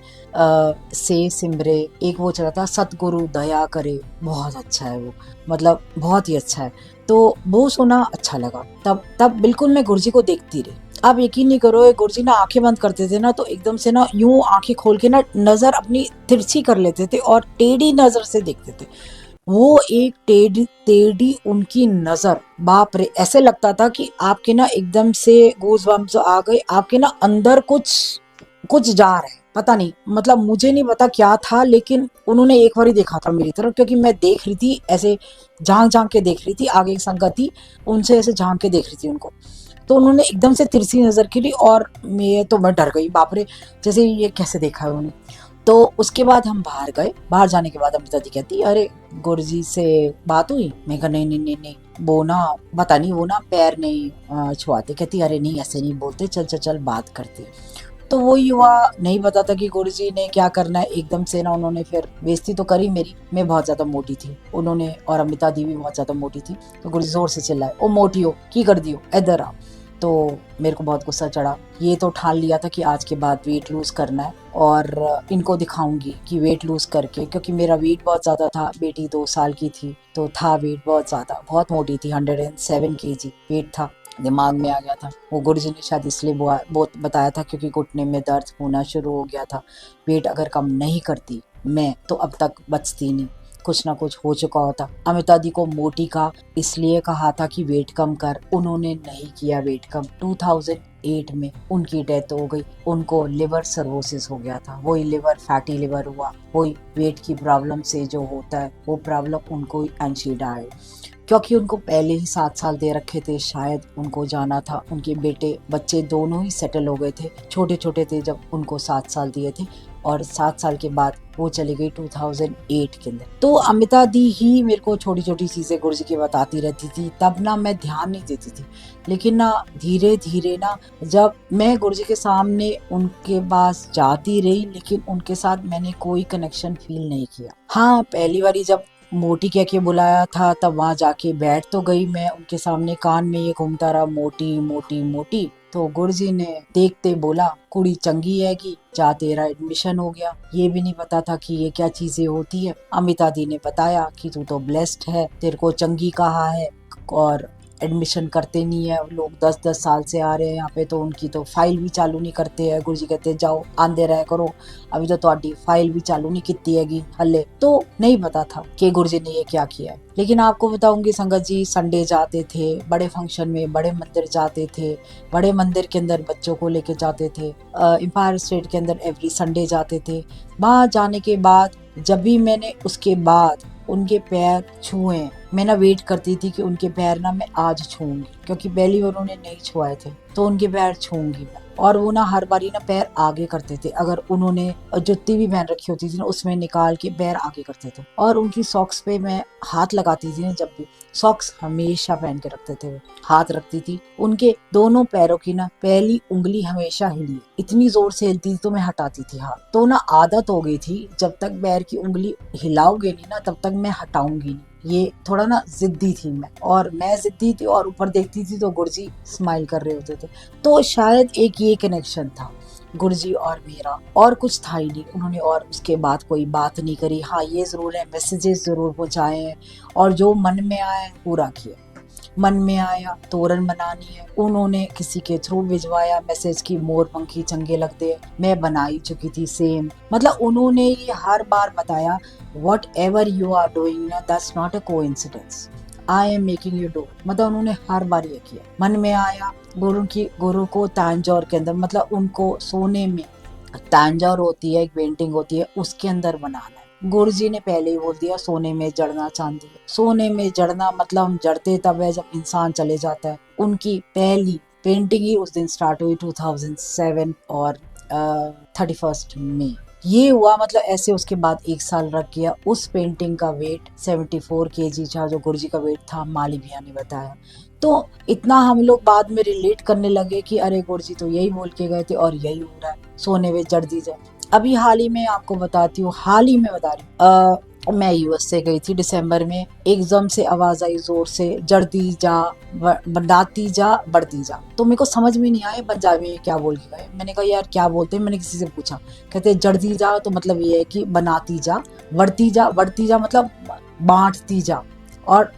S1: से सिमरे, एक वो चला था सतगुरु दया करे, बहुत अच्छा है वो, मतलब बहुत ही अच्छा है। तो वो सुना, अच्छा लगा। तब बिल्कुल मैं गुरुजी को देखती रही। आप यकीन नहीं करो, गुरुजी ना आंखें बंद करते थे ना, तो एकदम से ना यूं आंखें खोल के ना नजर अपनी तिरछी कर लेते थे और टेढ़ी नजर से देखते थे। वो एक टेढ़ी उनकी नजर, बाप रे, ऐसे लगता था कि आपके ना एकदम से गूज़बम्प्स आ गए, आपके ना अंदर कुछ जा रहा है, पता नहीं, मतलब मुझे नहीं पता क्या था, लेकिन उन्होंने एक बार ही देखा था मेरी तरफ, क्योंकि मैं देख रही थी ऐसे, झांक के देख रही थी, आगे एक संगत थी उनसे ऐसे झांक के देख रही थी उनको, तो उन्होंने एकदम से तिरछी नजर की और मैं डर गई, बाप रे, जैसे ये कैसे देखा है उन्होंने। तो उसके बाद हम बाहर गए। बाहर जाने के बाद अमृता जी कहती, अरे गुरुजी से बात हुई? मैं कहा नहीं, वो ना पता नहीं, वो ना पैर नहीं छुआते। कहती अरे नहीं, ऐसे नहीं बोलते, चल बात करते। तो वो युवा नहीं पता था कि गुरुजी ने क्या करना है। एकदम से ना उन्होंने फिर बेइज्जती तो करी मेरी, मैं बहुत ज्यादा मोटी थी, उन्होंने और अमिता दी भी बहुत ज्यादा मोटी थी, तो गुरुजी जोर से चिल्लाए, ओ मोटी हो की कर दियो, इधर आओ। तो मेरे को बहुत गुस्सा चढ़ा। ये तो ठान लिया था कि आज के बाद वेट लूज करना है और इनको दिखाऊंगी कि वेट लूज करके, क्योंकि मेरा वेट बहुत ज्यादा था, बेटी 2 साल की थी तो था वेट बहुत ज्यादा, बहुत मोटी थी, 107 kg वेट था। दिमाग में आ गया था, वो गुरुजी ने शायद इसलिए बहुत बताया था क्योंकि घुटने में दर्द होना शुरू हो गया था। वेट अगर कम नहीं करती मैं तो अब तक बचती नहीं, कुछ ना कुछ हो चुका होता। अमिता दी को मोटी का इसलिए कहा था कि वेट कम कर, उन्होंने नहीं किया वेट कम। 2008 में उनकी डेथ हो गई, उनको लिवर सर्रोसिस हो गया था, वही लिवर फैटी लिवर हुआ, वही वेट की प्रॉब्लम से जो होता है वो प्रॉब्लम उनको एंशीडा है, क्योंकि उनको पहले ही 7 साल दे रखे थे, शायद उनको जाना था। उनके बेटे बच्चे दोनों ही सेटल हो गए थे, छोटे छोटे थे जब उनको 7 साल दिए थे, और 7 साल के बाद वो चली गई 2008 के अंदर। तो अमिता दी ही मेरे को छोटी छोटी चीजें गुरु जी की बताती रहती थी, तब ना मैं ध्यान नहीं देती थी। लेकिन ना धीरे धीरे ना जब मैं गुरु जी के सामने उनके पास जाती रही, लेकिन उनके साथ मैंने कोई कनेक्शन फील नहीं किया। हाँ, पहली बारी जब मोटी कह के बुलाया था तब वहां जाके बैठ तो गई मैं उनके सामने, कान में ये घूमता रहा मोटी मोटी मोटी। तो गुरुजी ने देखते बोला कुड़ी चंगी है कि जा तेरा एडमिशन हो गया। ये भी नहीं पता था कि ये क्या चीजें होती है। अमिता दी ने बताया कि तू तो ब्लेस्ड है, तेरे को चंगी कहा है और एडमिशन करते नहीं है लोग, 10-10 साल से आ रहे हैं यहाँ पे, तो उनकी तो फाइल भी चालू नहीं करते हैं। गुरुजी कहते जाओ आंदे रहे करो, अभी तो तुम्हारी फाइल भी चालू नहीं किती हैगी हल्ले। तो नहीं पता था कि गुरुजी ने ये क्या किया है। लेकिन आपको बताऊंगी संगत जी, संडे जाते थे बड़े फंक्शन में, बड़े मंदिर जाते थे, बड़े मंदिर के अंदर बच्चों को लेके जाते थे, एम्पायर स्टेट के अंदर एवरी संडे जाते थे। वहां जाने के बाद जब भी मैंने उसके बाद उनके पैर छुए, मैं ना वेट करती थी कि उनके पैर ना मैं आज छूंगी, क्योंकि पहली बार उन्होंने नहीं छुआए थे, तो उनके पैर छूंगी मैं। और वो ना हर बारी ना पैर आगे करते थे, अगर उन्होंने जुत्ती भी पहन रखी होती थी ना उसमें निकाल के पैर आगे करते थे। और उनकी सॉक्स पे मैं हाथ लगाती थी ना, जब भी सॉक्स हमेशा पहन के रखते थे, हाथ रखती थी। उनके दोनों पैरों की ना पहली उंगली हमेशा हिली, इतनी जोर से हिलती थी तो मैं हटाती थी हाथ। तो ना आदत हो गई थी, जब तक पैर की उंगली हिलाओगे नहीं ना तब तक मैं हटाऊंगी नहीं। ये थोड़ा ना जिद्दी थी मैं, और मैं जिद्दी थी और ऊपर देखती थी तो गुरुजी स्माइल कर रहे होते थे। तो शायद एक ये कनेक्शन था गुरुजी और मेरा, और कुछ था ही नहीं। उन्होंने और उसके बाद कोई बात नहीं करी। हाँ ये जरूर है, मैसेजेस जरूर पहुंचाए हैं और जो मन में आया पूरा किया। मन में आया तोरण बनानी है, उन्होंने किसी के थ्रू भिजवाया मैसेज की मोर पंखी चंगे लगते हैं, मैं बनाई चुकी थी सेम। मतलब उन्होंने ये हर बार बताया whatever you are doing ना that's not a coincidence, I am making you do. मतलब उन्होंने हर बार ये किया। मन में आया गुरु को तांजौर के अंदर, मतलब उनको सोने में तांजौर होती है, एक पेंटिंग होती है, उसके अंदर बनाना है। गुरुजी ने पहले ही बोल दिया सोने में जड़ना चांदी है। सोने में जड़ना मतलब हम जड़ते तब है जब इंसान चले जाता है। उनकी पहली पेंटिंग ही उस दिन स्टार्ट हुई 2007 और 31 मई ये हुआ। मतलब ऐसे उसके बाद 1 साल रख गया। उस पेंटिंग का वेट 74 kg था, जो गुरुजी का वेट था, माली भैया ने बताया। तो इतना हम लोग बाद में रिलेट करने लगे कि अरे गुरुजी तो यही बोल के गए थे और यही हो रहा है, सोने में जड़ दी जाए। अभी हाल ही में आपको बताती हूँ, हाल ही में बता रही हूँ, मैं यूएस से गई थी दिसंबर में। एकदम से आवाज आई जोर से, जड़ती जा बढ़ाती जा बढ़ती जा। तो मेरे को समझ में नहीं आया पंजाबी में क्या बोल के गए। मैंने कहा यार क्या बोलते हैं, मैंने किसी से पूछा, कहते जड़ती जा तो मतलब ये है कि बनाती जा, बढ़ती जा मतलब बांटती जा, और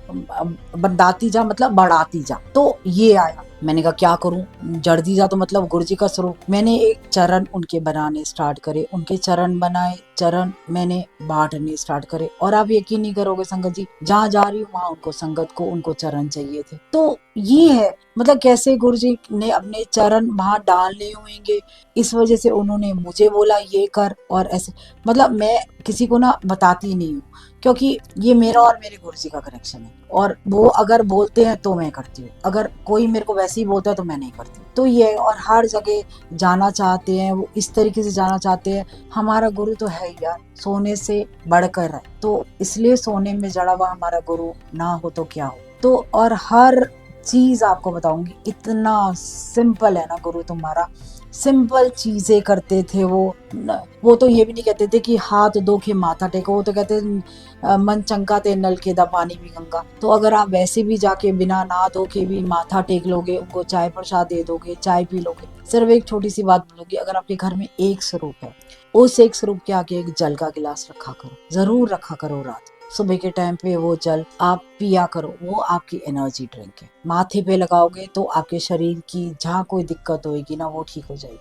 S1: बढ़ाती जा मतलब बढ़ाती जा। तो ये आया। मैंने कहा क्या करूं, जड़ती जा तो मतलब गुरुजी का स्वरूप। मैंने एक चरण उनके बनाने स्टार्ट करे, उनके चरण बनाए, चरण मैंने बांटने स्टार्ट करे। और आप यकीन नहीं करोगे संगत जी, जहाँ जा रही हूँ वहां उनको संगत को उनको चरण चाहिए थे। तो ये है मतलब कैसे गुरुजी ने अपने चरण वहां डालने होंगे, इस वजह से उन्होंने मुझे बोला ये कर। और ऐसे मतलब मैं किसी को ना बताती नहीं हूँ, क्योंकि ये मेरा और मेरे गुरुजी का कनेक्शन है। और वो अगर बोलते हैं तो मैं करती हूँ, अगर कोई मेरे को वैसे ही बोलता है तो मैं नहीं करती। तो ये, और हर जगह जाना चाहते हैं वो, इस तरीके से जाना चाहते हैं। हमारा गुरु तो है यार, सोने से बढ़कर है, तो इसलिए सोने में जड़ा हुआ हमारा गुरु ना हो तो क्या हो। तो और हर चीज आपको बताऊंगी, इतना सिंपल है ना गुरु तुम्हारा, सिंपल चीजें करते थे वो तो ये भी नहीं कहते थे कि हाथ धो के माथा टेको, वो तो कहते मन चंगा ते नल के दा पानी भी गंगा। तो अगर आप वैसे भी जाके बिना नहा धो के भी माथा टेक लोगे, उनको चाय प्रसाद दे दोगे, चाय पी लोगे, सिर्फ एक छोटी सी बात बोलोगे, अगर आपके घर में एक स्वरूप है, उस एक स्वरूप के आगे एक जल का गिलास रखा करो, जरूर रखा करो। रात सुबह के टाइम पे वो जल आप पिया करो, वो आपकी एनर्जी ड्रिंक है। माथे पे लगाओगे तो आपके शरीर की जहाँ कोई दिक्कत होगी ना वो ठीक हो जाएगी।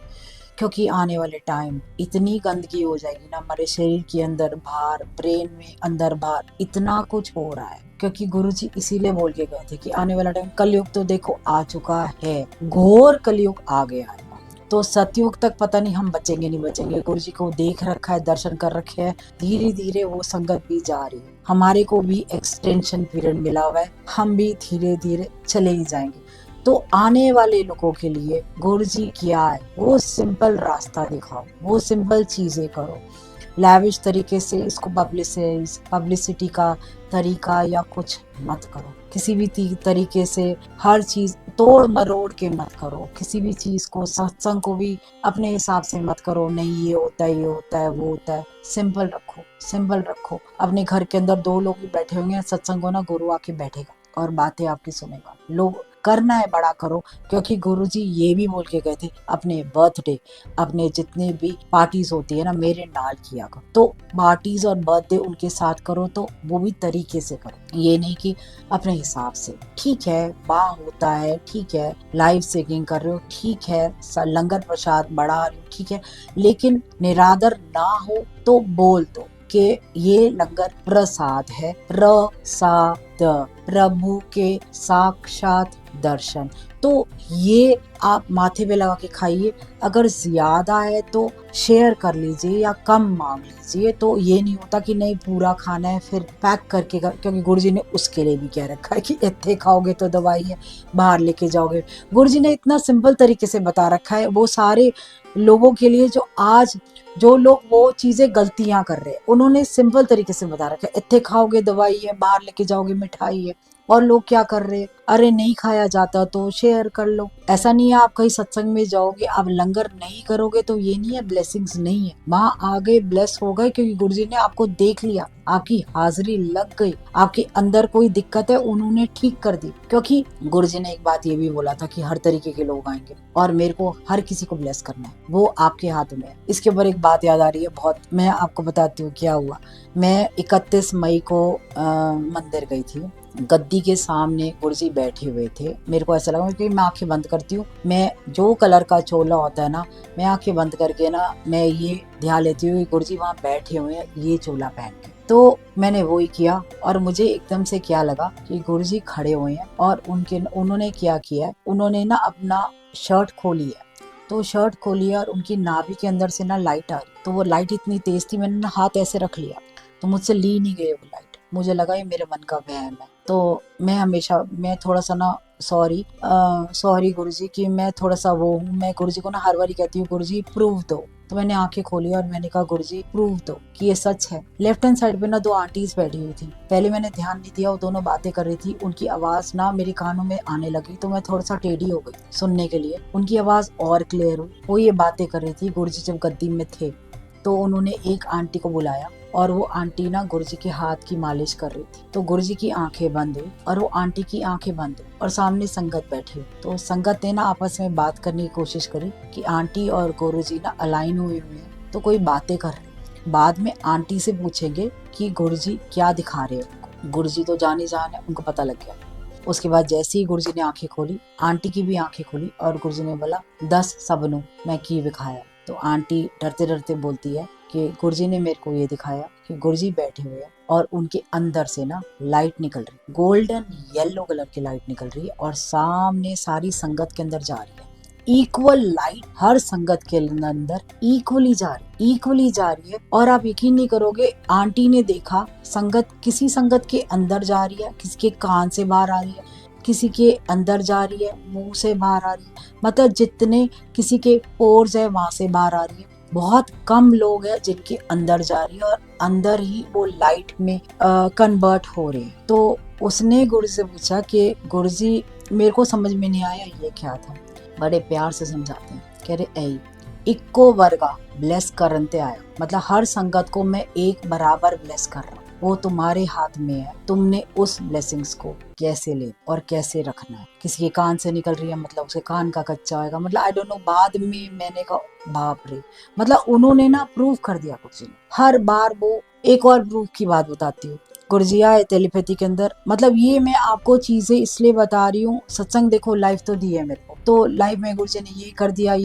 S1: क्योंकि आने वाले टाइम इतनी गंदगी हो जाएगी ना हमारे शरीर के अंदर बाहर, ब्रेन में अंदर बाहर, इतना कुछ हो रहा है। क्योंकि गुरुजी इसीलिए बोल के गए थे कि आने वाला टाइम, कलयुग तो देखो आ चुका है, घोर कलयुग आ गया है। तो सतयुग तक पता नहीं हम बचेंगे नहीं बचेंगे। गुरुजी को देख रखा है, दर्शन कर रखे हैं, धीरे धीरे वो संगत भी जा रही है। हमारे को भी एक्सटेंशन पीरियड मिला हुआ है, हम भी धीरे धीरे चले ही जाएंगे। तो आने वाले लोगों के लिए गुरु जी क्या है, वो सिंपल रास्ता दिखाओ, वो सिंपल चीजें करो। लैविश तरीके से इसको पब्लिसिटी का तरीका या कुछ मत करो। किसी भी तरीके से हर चीज तोड़ मरोड़ के मत करो। किसी भी चीज को, सत्संग को भी अपने हिसाब से मत करो, नहीं ये होता है, ये होता है, वो होता है। सिंपल रखो, सिंपल रखो। अपने घर के अंदर 2 लोग भी बैठे होंगे, सत्संग हो ना, गुरु आके बैठेगा और बातें आपकी सुनेगा। लोग करना है बड़ा करो, क्योंकि गुरुजी ये भी बोल के गए थे, अपने बर्थडे, अपने जितने भी पार्टीज होती है ना, मेरे नाल किया करो। तो पार्टीज और बर्थडे उनके साथ करो, तो वो भी तरीके से करो, ये नहीं कि अपने हिसाब से। ठीक है, बा होता है, ठीक है, लाइव सिंगिंग कर रहे हो, ठीक है, लंगर प्रसाद बढ़ा रहे हो, ठीक है, लेकिन निरादर ना हो तो बोल दो कि ये लंगर प्रसाद है, प्रसाद, प्रभु के साक्षात दर्शन। तो ये आप माथे पे लगा के खाइए। अगर ज्यादा है तो शेयर कर लीजिए या कम मांग लीजिए। तो ये नहीं होता कि नहीं पूरा खाना है फिर पैक करके, क्योंकि गुरुजी ने उसके लिए भी कह रखा है कि इतने खाओगे तो दवाई है, बाहर लेके जाओगे। गुरुजी ने इतना सिंपल तरीके से बता रखा है वो सारे लोगों के लिए जो आज जो लोग वो चीजें गलतियां कर रहे हैं, उन्होंने सिंपल तरीके से बता रखा है, इतने खाओगे दवाई है, बाहर लेके जाओगे मिठाई है। और लोग क्या कर रहे हैं, अरे नहीं खाया जाता तो शेयर कर लो। ऐसा नहीं है आप कहीं सत्संग में जाओगे, आप लंगर नहीं करोगे तो ये नहीं है ब्लेसिंग्स नहीं है। वहां आगे ब्लेस हो गए, क्योंकि गुरुजी ने आपको देख लिया, आपकी हाजिरी लग गई, आपके अंदर कोई दिक्कत है उन्होंने ठीक कर दी। क्योंकि गुरुजी ने एक बात ये भी बोला था कि हर तरीके के लोग आएंगे और मेरे को हर किसी को ब्लेस करना है, वो आपके हाथ में है। इसके ऊपर एक बात याद आ रही है बहुत, मैं आपको बताती हूँ क्या हुआ। मैं 31 मई को मंदिर गई थी। गद्दी के सामने गुरुजी बैठे हुए थे। मेरे को ऐसा लगा कि मैं आंखें बंद करती हूँ, मैं जो कलर का चोला होता है ना, मैं आंखें बंद करके ना मैं ये ध्यान लेती हूँ गुरुजी वहाँ बैठे हुए हैं ये चोला पहन के। तो मैंने वो ही किया और मुझे एकदम से क्या लगा कि गुरुजी खड़े हुए हैं और उन्होंने क्या किया है, उन्होंने ना अपना शर्ट खोली है। तो शर्ट खोली और उनकी नाभि के अंदर से ना लाइट आ रही। तो वो लाइट इतनी तेज थी, मैंने ना हाथ ऐसे रख लिया, तो मुझसे ली नहीं गई वो लाइट। मुझे लगा ये मेरे मन का वहम है। तो मैं थोड़ा सा ना सॉरी गुरुजी कि मैं थोड़ा सा वो हूँ। मैं गुरुजी को ना हर बारी कहती हूँ गुरुजी प्रूव दो। तो मैंने आंखें खोली और मैंने कहा गुरुजी प्रूव दो कि ये सच है। लेफ्ट हैंड साइड पे ना 2 आंटीज बैठी हुई थी। पहले मैंने ध्यान नहीं दिया, वो दोनों बातें कर रही थी। उनकी आवाज ना मेरे कानों में आने लगी, तो मैं थोड़ा सा टेढ़ी हो गई सुनने के लिए। उनकी आवाज और क्लियर हुई, वो ये बातें कर रही थी। गुरुजी जब गद्दी में थे तो उन्होंने एक आंटी को बुलाया और वो आंटी ना गुरुजी के हाथ की मालिश कर रही थी। तो गुरुजी की आंखें बंद हुई और वो आंटी की आंखें बंद हुई और सामने संगत बैठी हुई। तो संगत ने ना आपस में बात करने की कोशिश करी कि आंटी और गुरुजी ना अलाइन हुए हुए हैं, तो कोई बातें कर रहे। बाद में आंटी से पूछेंगे कि गुरुजी क्या दिखा रहे हैं। गुरुजी तो जान ही जान है, उनको पता लग गया। उसके बाद जैसे ही गुरुजी ने आंखें खोली, आंटी की भी आंखें खोली और गुरुजी ने बोला 10 सबनों मैं की दिखाया। तो आंटी डरते डरते बोलती है कि गुरुजी ने मेरे को ये दिखाया कि गुरुजी बैठे हुए हैं और उनके अंदर से ना लाइट निकल रही, गोल्डन येलो कलर की लाइट निकल रही है और सामने सारी संगत के अंदर जा रही है। इक्वल लाइट हर संगत के अंदर इक्वली जा रही है। और आप यकीन नहीं करोगे, आंटी ने देखा संगत किसी संगत के अंदर जा रही है, किसी के कान से बाहर आ रही है, किसी के अंदर जा रही है, मुंह से बाहर आ रही है, मतलब जितने किसी के पोर्स है वहां से बाहर आ रही है। बहुत कम लोग हैं जिनके अंदर जा रही है और अंदर ही वो लाइट में कन्वर्ट हो रहे हैं। तो उसने गुरु से पूछा कि गुरुजी मेरे को समझ में नहीं आया ये क्या था। बड़े प्यार से समझाते हैं, कह रहे ऐ इक्को वर्गा ब्लेस करते आया, मतलब हर संगत को मैं एक बराबर ब्लेस कर रहा हूँ, वो तुम्हारे हाथ में है। तुमने उस ब्लेसिंग्स को कैसे ले और कैसे रखना है। किसी के कान से निकल रही है मतलब उसके कान का कच्चा होगा, मतलब आई डोंट नो। बाद में मैंने कहा बाप रे, मतलब उन्होंने ना प्रूव कर दिया गुरुजी ने। हर बार वो एक और प्रूफ की बात बताती हूँ, गुरुजी आए टेलीपैथी के अंदर। मतलब ये मैं आपको चीजें इसलिए बता रही हूँ, सत्संग देखो लाइव तो दी है मेरे को, तो लाइव में गुरुजी ने ये कर दिया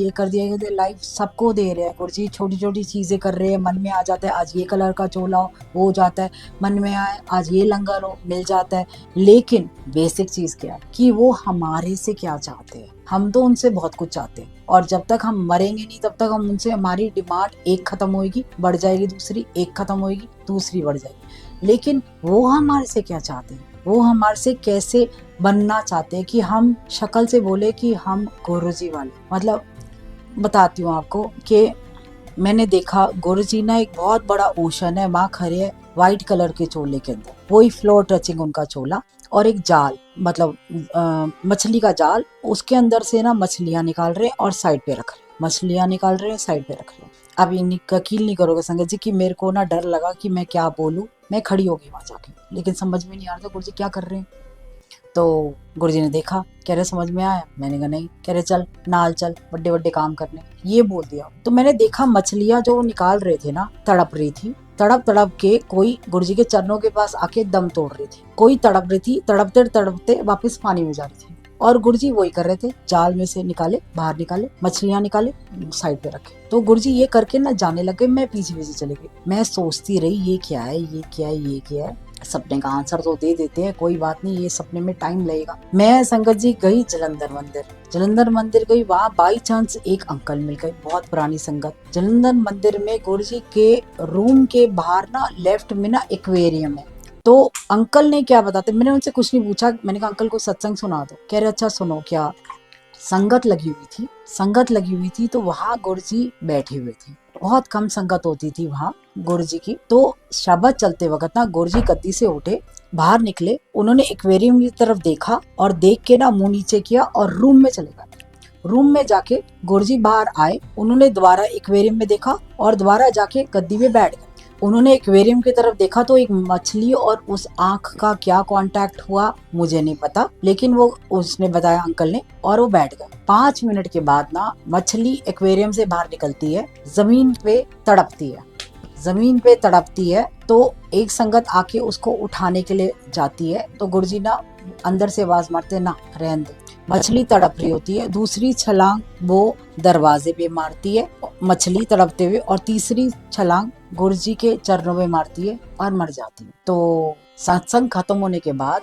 S1: लाइव सबको दे रहे हैं। गुरुजी छोटी छोटी चीजें कर रहे हैं, मन में आ जाता है आज ये कलर का चोला हो जाता है, मन में आए आज ये लंगर हो मिल जाता है। लेकिन बेसिक चीज क्या है कि वो हमारे से क्या चाहते हैं। हम तो उनसे बहुत कुछ चाहते हैं और जब तक हम मरेंगे नहीं तब तक हम उनसे, हमारी डिमांड एक खत्म होगी बढ़ जाएगी दूसरी, एक खत्म होगी दूसरी बढ़ जाएगी। लेकिन वो हमारे से क्या चाहते हैं, वो हमारे से कैसे बनना चाहते हैं कि हम शक्ल से बोले कि हम गुरुजी वाले। मतलब बताती हूँ आपको कि मैंने देखा गुरुजी ना एक बहुत बड़ा ओशन है, वहाँ खड़े है व्हाइट कलर के चोले के अंदर, वही फ्लोर टचिंग उनका चोला, और एक जाल, मतलब मछली का जाल, उसके अंदर से ना मछलियां निकाल रहे हैं और साइड पे रख रहे हैं, मछलियां निकाल रहे हैं साइड पे रख रहे हैं। अब ये यकीन नहीं करोगे संगत जी कि मेरे को ना डर लगा कि मैं क्या बोलूं। मैं खड़ी हो गई वहां जाके, लेकिन समझ में नहीं आ रहा था गुरुजी क्या कर रहे हैं। तो गुरुजी ने देखा, कह रहे समझ में आया? मैंने कहा नहीं। कह रहे चल नाल चल, बड़े बड़े काम करने, ये बोल दिया। तो मैंने देखा मछलियां जो निकाल रहे थे ना, तड़प रही थी, तड़प तड़प के कोई गुरुजी के चरणों के पास आके दम तोड़ रही थी, कोई तड़प रही थी, तड़पते तड़पते वापस पानी में जा रही थी, और गुरुजी वही कर रहे थे, जाल में से निकाले, बाहर निकाले, मछलियां निकाले, साइड पे रखे। तो गुरुजी ये करके ना जाने लगे, मैं पीछे पीछे चले गई। मैं सोचती रही ये क्या है, ये क्या है, ये क्या है। सपने का आंसर तो दे देते हैं, कोई बात नहीं, ये सपने में टाइम लगेगा। मैं संगत जी गई जलंधर मंदिर, जलंधर मंदिर गई, वहाँ बाई चांस एक अंकल मिल गए, बहुत पुरानी संगत। जलंधर मंदिर में गुरुजी के रूम के बाहर ना लेफ्ट में ना एक्वेरियम है। तो अंकल ने क्या बताते, मैंने उनसे कुछ नहीं पूछा, मैंने कहा अंकल को सत्संग सुना दो। कह रहे अच्छा सुनो। क्या संगत लगी हुई थी, संगत लगी हुई थी, तो वहाँ गुरुजी बैठे हुए थे, बहुत कम संगत होती थी वहाँ गुरुजी की। तो शब्द चलते वक्त ना गुरुजी गद्दी से उठे, बाहर निकले, उन्होंने एक्वेरियम की तरफ देखा और देख के ना मुंह नीचे किया और रूम में चले गए। रूम में जाके गुरुजी बाहर आए, उन्होंने दोबारा एक्वेरियम में देखा और दोबारा जाके गद्दी में बैठ गए। उन्होंने एक्वेरियम की तरफ देखा तो एक मछली और उस आंख का क्या कांटेक्ट हुआ मुझे नहीं पता, लेकिन वो उसने बताया अंकल ने, और वो बैठ गए। 5 मिनट के बाद ना मछली एक्वेरियम से बाहर निकलती है, जमीन पे तड़पती है, जमीन पे तड़पती है। तो एक संगत आके उसको उठाने के लिए जाती है, तो गुरुजी ना अंदर से आवाज मारते ना रहने दे, मछली तड़प रही होती है। दूसरी छलांग वो दरवाजे पे मारती है मछली तड़पते हुए, और तीसरी छलांग गुरुजी के चरणों में मारती है और मर जाती है। तो सत्संग खत्म होने के बाद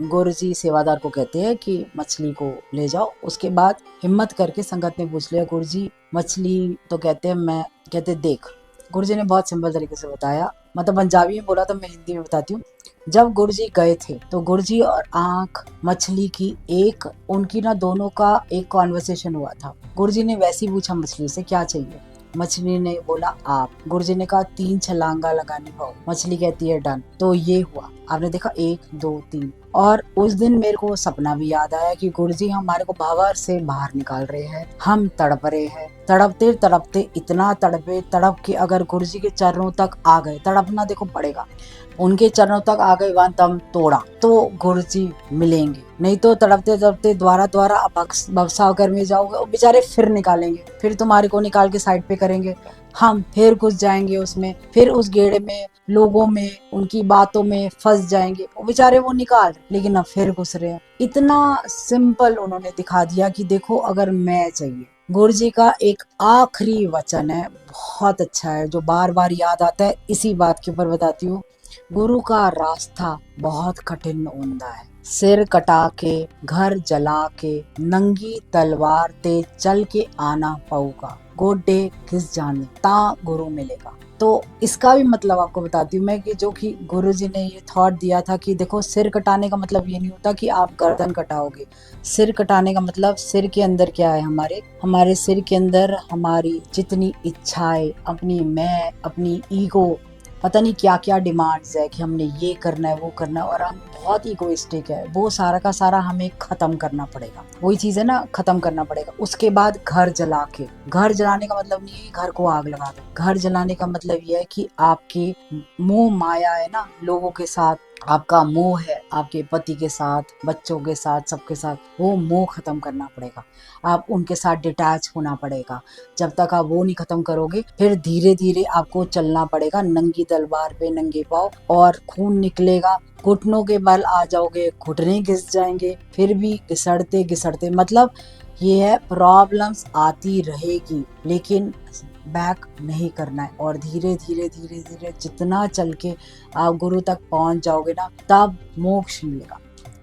S1: गुरुजी सेवादार को कहते हैं कि मछली को ले जाओ। उसके बाद हिम्मत करके संगत ने पूछ लिया गुरुजी मछली, तो कहते हैं मैं, कहते देख। गुरुजी ने बहुत सिंपल तरीके से बताया, मतलब पंजाबी में बोला, तो मैं हिंदी में बताती हूँ। जब गुरुजी गए थे तो गुरुजी और आंख मछली की एक, उनकी ना दोनों का एक कॉन्वर्सेशन हुआ था। गुरुजी ने वैसे ही पूछा मछली से क्या चाहिए, मछली ने बोला आप। गुरुजी ने कहा 3 छलांगा लगानी हो, मछली कहती है डन। तो ये हुआ, आपने देखा 1 2 3। और उस दिन मेरे को सपना भी याद आया कि गुरुजी हमारे को भंवर से बाहर निकाल रहे हैं, हम तड़प रहे हैं, तड़पते तड़पते इतना तड़पे, तड़प के अगर गुरुजी के चरणों तक आ गए, तड़पना देखो पड़ेगा, उनके चरणों तक आ गए, वहां दम तोड़ा तो गुरुजी मिलेंगे, नहीं तो तड़पते तड़पते द्वारा द्वारा भवसागर में जाओगे, वो बेचारे फिर निकालेंगे, फिर तुम्हारे को निकाल के साइड पे करेंगे, हम फिर घुस जाएंगे उसमें, फिर उस गेड़े में, लोगों में, उनकी बातों में फंस जाएंगे। वो बेचारे वो निकाल, लेकिन अब फिर घुस रहे हैं। इतना सिंपल उन्होंने दिखा दिया कि देखो अगर मैं चाहिए। गुरुजी का एक आखिरी वचन है, बहुत अच्छा है, जो बार बार याद आता है, इसी बात के ऊपर बताती हूँ। गुरु का रास्ता बहुत कठिन होता है, सिर कटा के, घर जला के, नंगी तलवार ते चल के आना पऊगा, गोडे घिस जाने ता गुरु मिलेगा। तो इसका भी मतलब आपको बताती हूँ मैं कि जो कि गुरुजी ने ये थॉट दिया था कि देखो सिर कटाने का मतलब ये नहीं होता कि आप गर्दन कटाओगे। सिर कटाने का मतलब सिर के अंदर क्या है, हमारे सिर के अंदर हमारी जितनी इच्छाएं, अपनी मैं, अपनी ईगो, पता नहीं क्या क्या डिमांड्स है कि हमने ये करना है वो करना है, और हम बहुत इगोइस्टिक है, वो सारा का सारा हमें खत्म करना पड़ेगा। वही चीज है ना, खत्म करना पड़ेगा। उसके बाद घर जला के, घर जलाने का मतलब नहीं है घर को आग लगा दो, घर जलाने का मतलब ये है कि आपकी मोह माया है ना, लोगों के साथ आपका मोह है, आपके पति के साथ, बच्चों के साथ, सबके साथ, वो मोह खत्म करना पड़ेगा। आप उनके साथ डिटैच होना पड़ेगा। जब तक आप वो नहीं खत्म करोगे, फिर धीरे धीरे आपको चलना पड़ेगा नंगी तलवार पे नंगे पाँव, और खून निकलेगा, घुटनों के बल आ जाओगे, घुटने घिस जाएंगे, फिर भी घिसड़ते घिसड़ते, मतलब ये है प्रॉब्लम्स आती रहेगी, लेकिन बैक नहीं करना है, और धीरे धीरे धीरे धीरे जितना चल के आप गुरु तक पहुंच जाओगे ना, तब मोक्ष मिलेगा।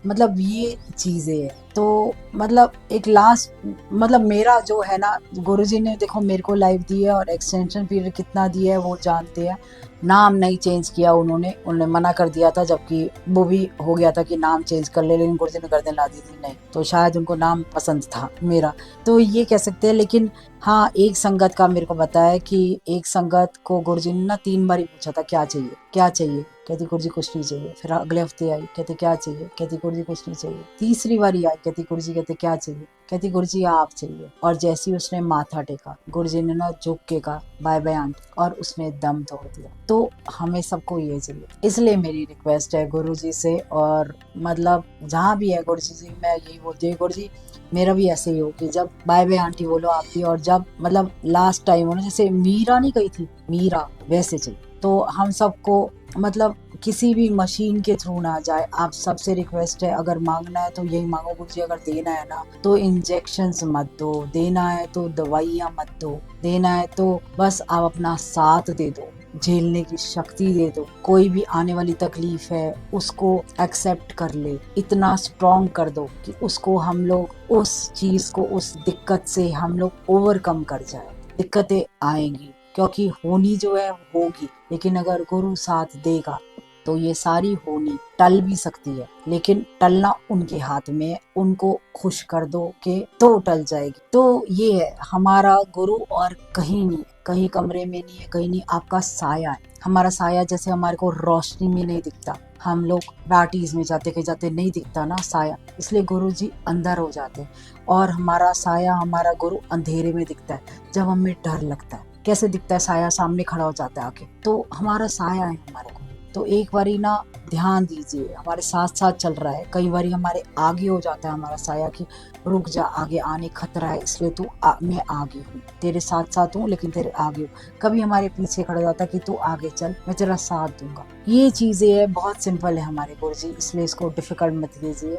S1: मतलब ये चीजें है। तो मतलब एक लास्ट, मतलब मेरा जो है ना, गुरुजी ने देखो मेरे को लाइफ दी है, और एक्सटेंशन पीरियड कितना दिया है वो जानते हैं। नाम नहीं चेंज किया उन्होंने उन्होंने मना कर दिया था, जबकि वो भी हो गया था कि नाम चेंज कर ले, लेकिन गुरुजी ने गर्दन ला दी थी नहीं, तो शायद उनको नाम पसंद था मेरा, तो ये कह सकते हैं। लेकिन हाँ, एक संगत का मेरे को पता है कि एक संगत को गुरुजी ने ना 3 बार ही पूछा था क्या चाहिए क्या चाहिए, कहती गुरुजी कुछ नहीं चाहिए। फिर अगले हफ्ते आई, कहते क्या चाहिए, कहती गुरुजी कुछ नहीं चाहिए। तीसरी बारी आई, कहती गुरुजी कहते क्या चाहिए, कहती गुरुजी आप चाहिए। और जैसे ही उसने माथा टेका, गुरुजी ने ना झुक के कहा बाय बाय आंटी, और उसने दम तोड़ दिया। तो हमें सबको ये चाहिए, इसलिए मेरी रिक्वेस्ट है गुरुजी से, और मतलब जहाँ भी है गुरुजी से मैं यही बोलती हूँ, गुरुजी मेरा भी ऐसे ही हो कि जब बाय बाय आंटी बोलो आप भी, और जब मतलब लास्ट टाइम हो ना, जैसे मीरा नहीं गई थी, मीरा वैसे चाहिए। तो हम सबको मतलब किसी भी मशीन के थ्रू ना जाए। आप सबसे रिक्वेस्ट है, अगर मांगना है तो यही मांगो गुरुजी, अगर देना है ना तो इंजेक्शंस मत दो, देना है तो दवाइयाँ मत दो, देना है तो बस आप अपना साथ दे दो, झेलने की शक्ति दे दो। कोई भी आने वाली तकलीफ है उसको एक्सेप्ट कर ले, इतना स्ट्रॉन्ग कर दो कि उसको हम लोग उस चीज को, उस दिक्कत से हम लोग ओवरकम कर जाए। दिक्कतें आएंगी क्योंकि होनी जो है होगी, लेकिन अगर गुरु साथ देगा तो ये सारी होनी टल भी सकती है, लेकिन टलना उनके हाथ में है। उनको खुश कर दो कि तो टल जाएगी। तो ये है हमारा गुरु, और कहीं नहीं, कहीं कमरे में नहीं है, कहीं नहीं, आपका साया है। हमारा साया जैसे हमारे को रोशनी में नहीं दिखता, हम लोग पार्टीज में जाते कहीं जाते नहीं दिखता ना साया, इसलिए गुरु जी अंदर हो जाते हैं। और हमारा साया, हमारा गुरु अंधेरे में दिखता है, जब हमें डर लगता है। कैसे दिखता है साया, सामने खड़ा हो जाता है आके, तो हमारा साया है हमारे को। तो एक बारी ना ध्यान दीजिए, हमारे साथ साथ चल रहा है, कई बारी हमारे आगे हो जाता है हमारा साया कि रुक जा, आगे आने खतरा है, इसलिए तू मैं आगे हूँ, तेरे साथ साथ हूँ लेकिन तेरे आगे हूँ। कभी हमारे पीछे खड़ा जाता है कि तू आगे चल, मैं तेरा साथ दूंगा। ये चीजें है, बहुत सिंपल है हमारे गुरुजी, इसलिए इसको डिफिकल्ट मत लीजिए।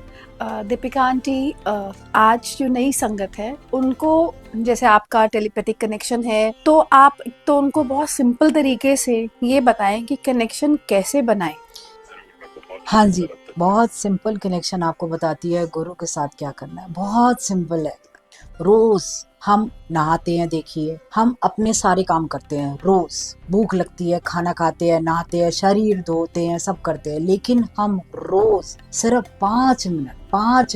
S2: दीपिका आंटी, आज जो नई संगत है उनको, जैसे आपका टेलीपैथिक कनेक्शन है, तो आप तो उनको बहुत सिंपल तरीके से ये बताएं कि कनेक्शन कैसे बनाएं।
S1: हाँ जी, बहुत सिंपल कनेक्शन आपको बताती है गुरु के साथ क्या करना है, बहुत सिंपल है। रोज हम नहाते हैं, देखिए हम अपने सारे काम करते हैं रोज, भूख लगती है, खाना खाते हैं, नहाते हैं, शरीर धोते हैं, सब करते हैं, लेकिन हम रोज सिर्फ 5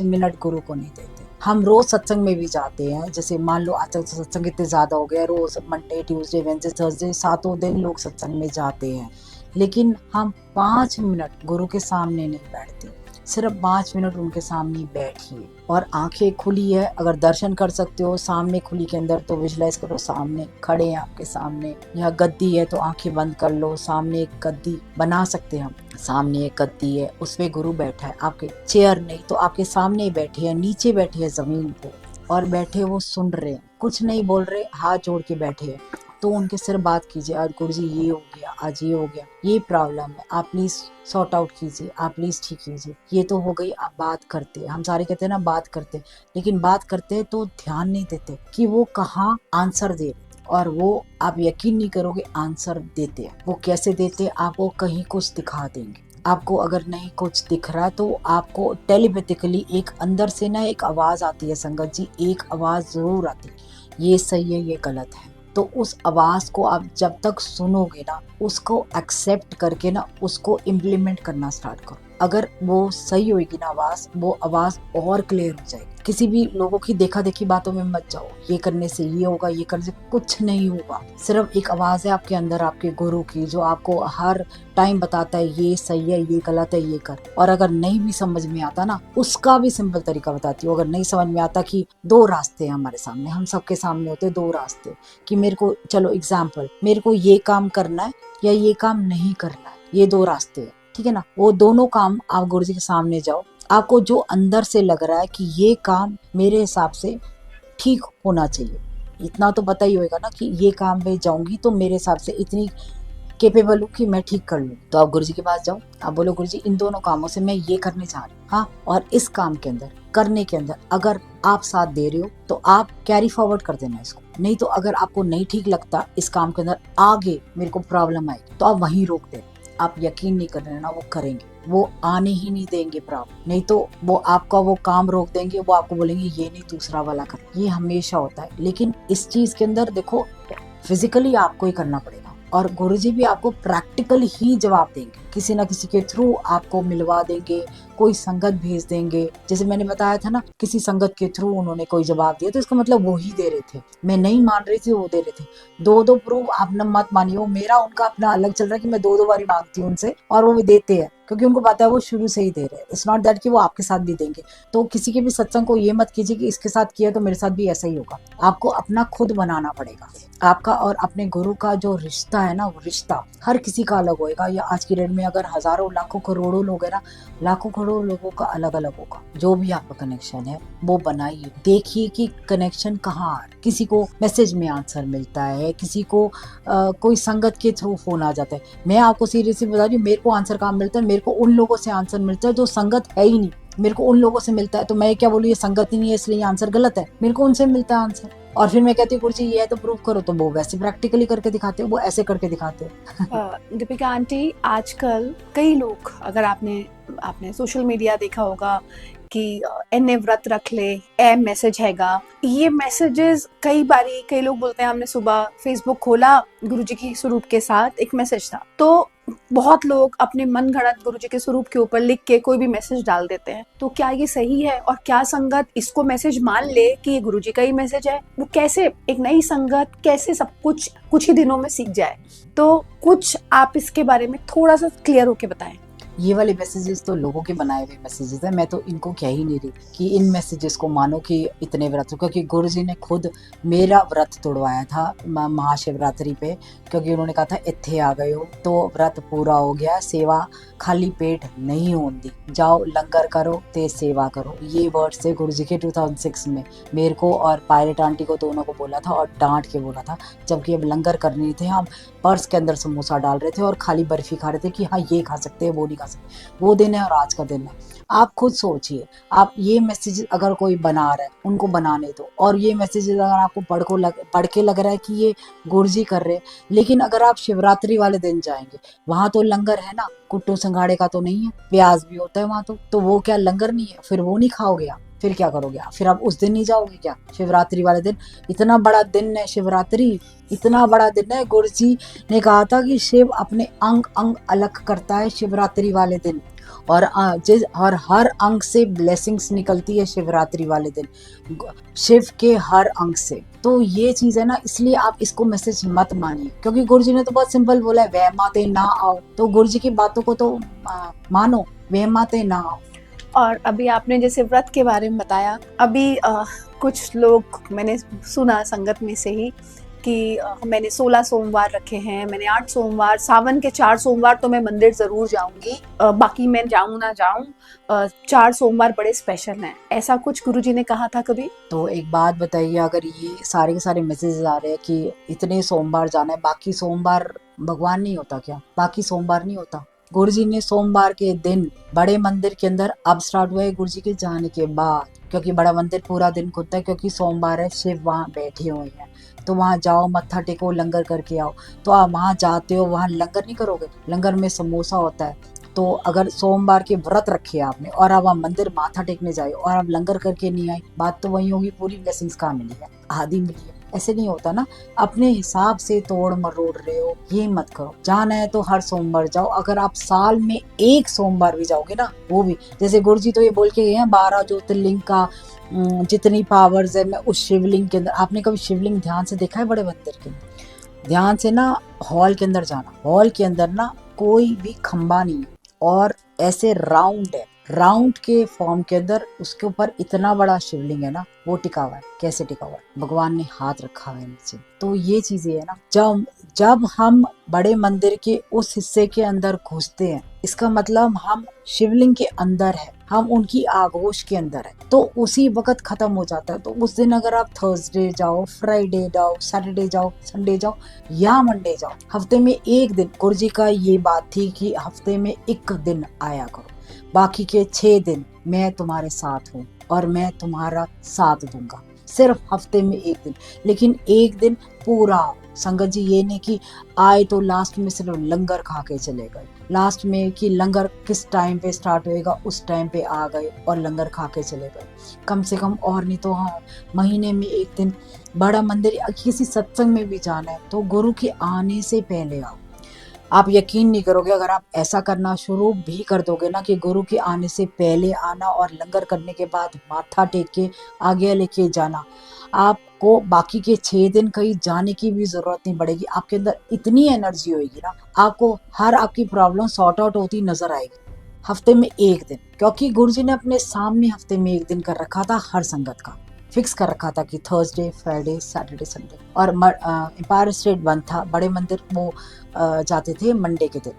S1: मिनट गुरु को नहीं देते। हम रोज सत्संग में भी जाते हैं, जैसे मान लो आजकल तो सत्संग इतने ज्यादा हो गए, रोज मंडे ट्यूसडे वेडनेसडे थर्सडे 7 दिन लोग सत्संग में जाते हैं, लेकिन हम 5 मिनट गुरु के सामने नहीं बैठते। सिर्फ 5 मिनट उनके सामने बैठिए, और आंखें खुली है, अगर दर्शन कर सकते हो सामने खुली के अंदर तो विजुलाइज करो सामने खड़े हैं आपके सामने, या गद्दी है तो आंखें बंद कर लो, सामने एक गद्दी बना सकते हैं हम, सामने एक गद्दी है उसमें गुरु बैठा है, आपके चेयर नहीं तो आपके सामने ही बैठे हैं, नीचे बैठे हैं जमीन पे, और बैठे वो सुन रहे हैं, कुछ नहीं बोल रहे, हाथ जोड़ के बैठे हैं। तो उनके सिर्फ बात कीजिए, आज गुरुजी ये हो गया, आज ये हो गया, ये प्रॉब्लम है, आप प्लीज सॉर्ट आउट कीजिए, आप प्लीज ठीक कीजिए, ये तो हो गई। आप बात करते हैं, हम सारे कहते हैं ना बात करते हैं, लेकिन बात करते हैं तो ध्यान नहीं देते कि वो कहाँ आंसर दे रहे, और वो आप यकीन नहीं करोगे आंसर देते हैं। वो कैसे देते हैं, आपको कहीं कुछ दिखा देंगे। आपको अगर नहीं कुछ दिख रहा तो आपको टेलीपैथिकली एक अंदर से ना एक आवाज आती है, संगत जी एक आवाज जरूर आती है, ये सही है ये गलत है। तो उस आवाज को आप जब तक सुनोगे ना, उसको एक्सेप्ट करके ना उसको इम्प्लीमेंट करना स्टार्ट करो। अगर वो सही होगी ना आवाज, वो आवाज और क्लियर हो जाएगी। किसी भी लोगों की देखा देखी बातों में मत जाओ, ये करने से ये होगा, ये करने से कुछ नहीं होगा। सिर्फ एक आवाज है आपके अंदर, आपके गुरु की, जो आपको हर टाइम बताता है ये सही है ये गलत है ये कर। और अगर नहीं भी समझ में आता ना, उसका भी सिंपल तरीका बताती हूँ। अगर नहीं समझ में आता कि 2 रास्ते हैं हमारे सामने, हम सबके सामने होते 2 रास्ते, कि मेरे को, चलो एग्जाम्पल, मेरे को ये काम करना है या ये काम नहीं करना है, ये 2 रास्ते हैं, ठीक है ना। वो दोनों काम आप गुरुजी के सामने जाओ, आपको जो अंदर से लग रहा है कि ये काम मेरे हिसाब से ठीक होना चाहिए, इतना तो पता ही होगा ना कि ये काम में जाऊंगी तो मेरे हिसाब से इतनी केपेबल हूँ कि मैं ठीक कर लूँ। तो आप गुरुजी के पास जाओ, आप बोलो गुरुजी इन दोनों कामों से मैं ये करने चाह रही हूँ, हाँ, और इस काम के अंदर करने के अंदर अगर आप साथ दे रहे हो तो आप कैरी फॉरवर्ड कर देना इसको। नहीं तो अगर आपको नहीं ठीक लगता इस काम के अंदर, आगे मेरे को प्रॉब्लम आएगी, तो आप वहीं रोक देना। आप यकीन नहीं कर रहे ना, वो करेंगे, वो आने ही नहीं देंगे प्रॉब्लम। नहीं तो वो आपका वो काम रोक देंगे, वो आपको बोलेंगे ये नहीं दूसरा वाला कर। ये हमेशा होता है, लेकिन इस चीज के अंदर देखो फिजिकली आपको ही करना पड़ेगा, और गुरुजी भी आपको प्रैक्टिकल ही जवाब देंगे, किसी ना किसी के थ्रू आपको मिलवा देंगे, कोई संगत भेज देंगे। जैसे मैंने बताया था ना, किसी संगत के थ्रू उन्होंने कोई जवाब दिया, तो इसका मतलब वो ही दे रहे थे, मैं नहीं मान रही थी, वो दे रहे थे। दो दो प्रूफ आप न मत मानिए, मेरा उनका अपना अलग चल रहा है कि मैं दो दो बारी मांगती हूँ उनसे और वो भी देते हैं, क्योंकि उनको पता है वो शुरू से ही दे रहे हैं। इट्स नॉट दैट कि वो आपके साथ भी देंगे। तो किसी के भी सत्संग को ये मत कीजिए कि इसके साथ किया तो मेरे साथ भी ऐसा ही होगा। आपको अपना खुद बनाना पड़ेगा। आपका और अपने गुरु का जो रिश्ता है ना, वो रिश्ता हर किसी का अलग होएगा। या आज की डेट में अगर हजारों लाखों करोड़ों लोग है ना, लाखों करोड़ों लोगों का अलग अलग होगा। जो भी आपका कनेक्शन है वो बनाइए, देखिए कि कनेक्शन कहाँ आ रहा है। किसी को मैसेज में आंसर मिलता है, किसी को कोई संगत के थ्रू फोन आ जाता है। मैं आपको सीरियसली बता रही हूँ, मेरे को आंसर कहाँ मिलता है, मेरे को उन लोगों से आंसर मिलता है जो संगत है ही नहीं। मेरे को उन लोगों से मिलता है, तो मैं क्या बोलूँ ये संगत ही नहीं है इसलिए आंसर गलत है। मेरे को उनसे मिलता है आंसर, और फिर मैं कहती हूँ गुरुजी ये है तो प्रूव करो, तो वो वैसे प्रैक्टिकली करके दिखाते हो, वो ऐसे करके दिखाते हो।
S2: दीपिका आंटी, आजकल कई लोग, अगर आपने आपने सोशल मीडिया देखा होगा कि एने व्रत रख ले, ए मैसेज हैगा, ये मैसेजेस कई बारी कई लोग बोलते हैं हमने सुबह फेसबुक खोला, गुरुजी की स्वरूप के साथ एक मैसेज था, तो बहुत लोग अपने मन गढ़ंत गुरुजी के स्वरूप के ऊपर लिख के कोई भी मैसेज डाल देते हैं। तो क्या ये सही है, और क्या संगत इसको मैसेज मान ले कि ये गुरुजी का ही मैसेज है? वो कैसे एक नई संगत कैसे सब कुछ ही दिनों में सीख जाए? तो कुछ आप इसके बारे में थोड़ा सा क्लियर होके बताएं।
S1: ये वाले मैसेजेस तो लोगों के बनाए हुए मैसेजेस है, मैं तो इनको कह ही नहीं रही कि इन मैसेजेस को मानो कि इतने व्रत हो, क्योंकि गुरुजी ने खुद मेरा व्रत तोड़वाया था महाशिवरात्रि पे, क्योंकि उन्होंने कहा था इत्थे आ गए हो तो व्रत पूरा हो गया, सेवा खाली पेट नहीं होती, जाओ लंगर करो ते सेवा करो। ये वर्ड से गुरुजी के 2006 में मेरे को और पायलट आंटी को दोनों को बोला था, और डांट के बोला था, जबकि अब लंगर कर नहीं थे, हम पर्स के अंदर समोसा डाल रहे थे और खाली बर्फी खा रहे थे कि हाँ ये खा सकते हैं वो नहीं खा सकते। वो दिन है और आज का दिन है। आप खुद सोचिए, आप ये मैसेज अगर कोई बना रहा है उनको बनाने दो, और ये मैसेज अगर आपको पढ़ के लग रहा है कि ये गुरुजी कर रहे हैं, लेकिन अगर आप शिवरात्रि वाले दिन जाएंगे वहां तो लंगर है ना, कुट्टू संघाड़े का तो नहीं है, प्याज भी होता है वहां, तो वो क्या लंगर नहीं है? फिर वो नहीं खाओगे आप, फिर क्या करोगे आप? फिर आप उस दिन नहीं जाओगे क्या, शिवरात्रि वाले दिन? इतना बड़ा दिन है शिवरात्रि, इतना बड़ा दिन है। गुरुजी ने कहा था कि शिव अपने अंग अंग अलग करता है शिवरात्रि वाले दिन, और हर अंग से ब्लेसिंग्स निकलती है शिवरात्रि वाले दिन, शिव के हर अंग से। तो ये चीज है ना, इसलिए आप इसको मैसेज मत मानिए, क्योंकि गुरुजी ने तो बहुत सिंपल बोला है, वहमाते ना आओ। तो गुरुजी की बातों को तो मानो, वहमाते ना आओ।
S2: और अभी आपने जैसे व्रत के बारे में बताया, अभी कुछ लोग मैंने सुना संगत में से ही कि मैंने 16 सोमवार रखे हैं, मैंने 8 सोमवार, सावन के 4 सोमवार तो मैं मंदिर जरूर जाऊंगी, बाकी मैं जाऊं ना जाऊं, 4 सोमवार बड़े स्पेशल हैं, ऐसा कुछ गुरुजी ने कहा था कभी?
S1: तो एक बात बताइए, अगर ये सारे के सारे मैसेजेस आ रहे हैं कि इतने सोमवार जाना है, बाकी सोमवार भगवान नहीं होता क्या? बाकी सोमवार नहीं होता? गुरुजी ने सोमवार के दिन बड़े मंदिर के अंदर अब स्टार्ट हुआ है गुरुजी के जाने के बाद, क्योंकि बड़ा मंदिर पूरा दिन खुलता है, क्योंकि सोमवार है, शिव वहाँ बैठे हुए हैं, तो वहाँ जाओ, मत्था टेको, लंगर करके आओ। तो आप वहाँ जाते हो, वहाँ लंगर नहीं करोगे? लंगर में समोसा होता है। तो अगर सोमवार के व्रत रखे आपने और आप मंदिर माथा टेकने जाए और आप लंगर करके नहीं आए, बात तो वही होगी, पूरी ब्लेसिंग्स कहाँ मिली है? आधी मिली है। ऐसे नहीं होता ना, अपने हिसाब से तोड़ मरोड़ रहे हो, ये मत करो। जाना है तो हर सोमवार जाओ, अगर आप साल में एक सोमवार भी जाओगे ना, वो भी, जैसे गुरुजी तो ये बोल के गए हैं 12 ज्योतिर्लिंग का जितनी पावर्स है, मैं उस शिवलिंग के अंदर, आपने कभी शिवलिंग ध्यान से देखा है बड़े मंदिर के अंदर? ध्यान से ना हॉल के अंदर जाना, हॉल के अंदर ना कोई भी खंबा नहीं है, और ऐसे राउंड है, राउंड के फॉर्म के अंदर उसके ऊपर इतना बड़ा शिवलिंग है ना, वो टिका हुआ है। कैसे टिका हुआ है? भगवान ने हाथ रखा है नीचे। तो ये चीजें है ना, जब हम बड़े मंदिर के उस हिस्से के अंदर घुसते हैं, इसका मतलब हम शिवलिंग के अंदर है, हम उनकी आगोश के अंदर है, तो उसी वक्त खत्म हो जाता है। तो उस दिन अगर आप थर्सडे जाओ, फ्राइडे जाओ, सैटरडे जाओ, संडे जाओ या मंडे जाओ, हफ्ते में एक दिन, गुरुजी का ये बात थी कि हफ्ते में एक दिन आया करो, बाकी के 6 दिन मैं तुम्हारे साथ हूँ और मैं तुम्हारा साथ दूंगा। सिर्फ हफ्ते में एक दिन, लेकिन एक दिन पूरा संगत जी ये नहीं कि आए तो लास्ट में सिर्फ लंगर खा के चले गए, लास्ट में कि लंगर किस टाइम पे स्टार्ट होएगा उस टाइम पे आ गए और लंगर खा के चले गए। कम से कम और नहीं तो हाँ, महीने में एक दिन बड़ा मंदिर या किसी सत्संग में भी जाना है तो गुरु के आने से पहले आओ। आप यकीन नहीं करोगे, अगर आप ऐसा करना शुरू भी कर दोगे ना कि गुरु के आने से पहले आना और लंगर करने के बाद माथा टेक के आगे लेके जाना, आपको बाकी के 6 दिन कहीं जाने की भी जरूरत नहीं पड़ेगी। आपके अंदर इतनी एनर्जी होगी ना, आपको हर आपकी प्रॉब्लम सॉर्ट आउट होती नजर आएगी हफ्ते में एक दिन, क्योंकि गुरुजी ने अपने सामने हफ्ते में एक दिन कर रखा था, हर संगत का फिक्स कर रखा था कि थर्सडे, फ्राइडे, सैटरडे, संडे। और एम्पायर स्टेट बंद था, बड़े मंदिर वो जाते थे मंडे के दिन।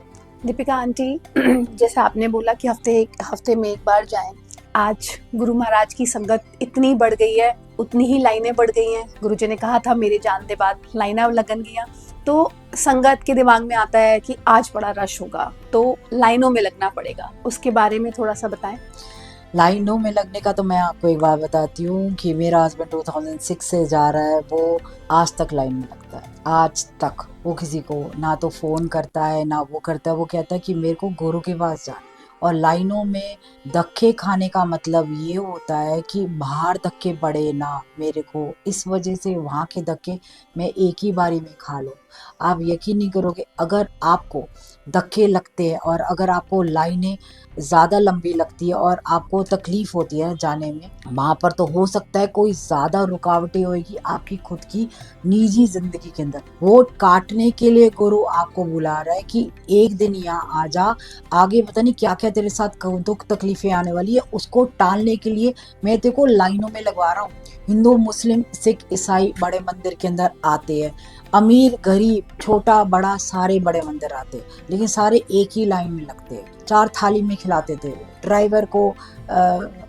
S2: दीपिका आंटी, जैसे आपने बोला कि हफ्ते में एक बार जाएं, आज गुरु महाराज की संगत इतनी बढ़ गई है, उतनी ही लाइनें बढ़ गई हैं। गुरुजी ने कहा था मेरे जानने बाद लाइनें लगन गया, तो संगत के दिमाग में आता है कि आज बड़ा रश होगा तो लाइनों में लगना पड़ेगा। उसके बारे में थोड़ा सा बताएं।
S1: लाइनों में लगने का तो मैं आपको एक बात बताती हूँ कि मेरा हस्बैंड 2006 से जा रहा है, वो आज तक लाइन में लगता है। आज तक वो किसी को ना तो फोन करता है ना वो करता है, वो कहता है कि मेरे को गुरु के पास जाना। और लाइनों में धक्के खाने का मतलब ये होता है कि बाहर धक्के पड़े ना मेरे को, इस वजह से वहाँ के धक्के मैं एक ही बारी में खा लूँ। आप यकीन नहीं करोगे, अगर आपको धक्के लगते हैं और अगर आपको लाइनें ज़्यादा लंबी लगती है और आपको तकलीफ होती है जाने में, वहाँ पर तो हो सकता है कोई ज़्यादा रुकावटें होगी आपकी खुद की निजी जिंदगी के अंदर। वो काटने के लिए गुरु आपको बुला रहा है कि एक दिन यहाँ आ जा, आगे पता नहीं क्या क्या तेरे साथ दुख तकलीफें आने वाली है, उसको टालने के लिए मैं तेरे को लाइनों में लगवा रहा हूँ। हिंदू, मुस्लिम, सिख, ईसाई बड़े मंदिर के अंदर आते हैं, अमीर गरीब छोटा बड़ा सारे बड़े मंदिर आते हैं, लेकिन सारे एक ही लाइन में लगते हैं। 4 थाली में खिलाते थे, ड्राइवर को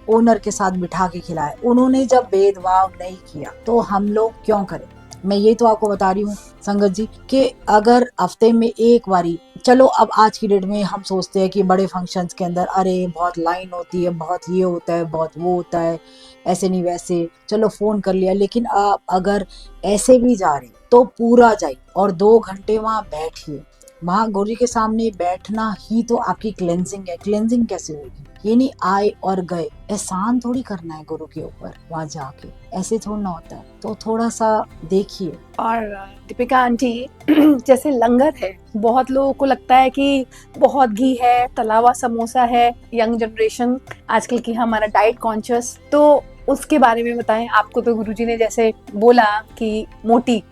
S1: ओनर के साथ बिठा के खिलाए। उन्होंने जब भेदभाव नहीं किया तो हम लोग क्यों करें? मैं ये तो आपको बता रही हूँ संगत जी कि अगर हफ्ते में एक बारी, चलो अब आज की डेट में हम सोचते हैं कि बड़े फंक्शंस के अंदर अरे बहुत लाइन होती है, बहुत ये होता है, बहुत वो होता है, ऐसे नहीं वैसे, चलो फोन कर लिया। लेकिन आप अगर ऐसे भी जा रहे तो पूरा जाइए और 2 घंटे वहाँ बैठिए। वहाँ गुरु जी के सामने बैठना ही तो आपकी क्लेंजिंग है। क्लेंजिंग कैसे होगी? ये नहीं आए और गए, एहसान थोड़ी करना है गुरु के ऊपर वहाँ जाके, ऐसे थोड़ा ना होता है। तो थोड़ा सा देखिए।
S2: और दीपिका आंटी, जैसे लंगर है, बहुत लोगों को लगता है कि बहुत घी है, तला हुआ समोसा है, यंग जनरेशन आजकल की हमारा डाइट कॉन्शियस, तो उसके बारे में बताएं। आपको तो गुरुजी ने जैसे बोला कि मोटी,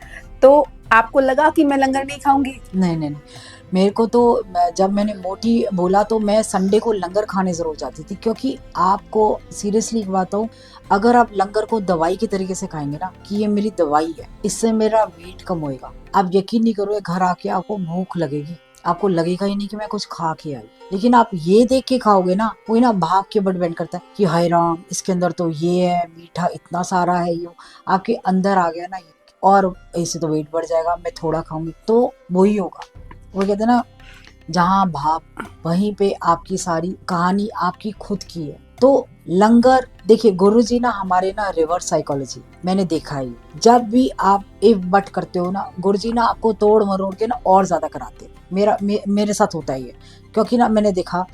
S2: तो आपको लगा कि मैं लंगर नहीं खाऊंगी?
S1: नहीं, मेरे को तो जब मैंने मोटी बोला तो मैं संडे को लंगर खाने जरूर जाती थी, क्योंकि आपको सीरियसली बताऊं, अगर आप लंगर को दवाई के तरीके से खाएंगे ना कि ये मेरी दवाई है, इससे मेरा वेट कम होएगा, आप यकीन नहीं करोगे, घर आके आपको भूख लगेगी, आपको लगेगा ही नहीं कि मैं कुछ खा के आई। लेकिन आप ये देख के खाओगे ना, वही ना भाव के ऊपर डिपेंड करता है कि हाय राम इसके अंदर तो ये है, मीठा इतना सारा है, ये आपके अंदर आ गया ना ये, और ऐसे तो वेट बढ़ जाएगा, मैं थोड़ा खाऊंगी तो वही होगा। वो कहते हैं ना, जहाँ भाव वहीं पे आपकी सारी कहानी आपकी खुद की है। तो लंगर देखिए, गुरुजी ना हमारे ना रिवर्स साइकोलॉजी मैंने देखा है, जब भी आप इफ बट करते हो ना, गुरुजी ना आपको तोड़ मरोड़ के ना और ज्यादा कराते हैं। मेरे साथ होता ही है, क्योंकि ना मैंने देखा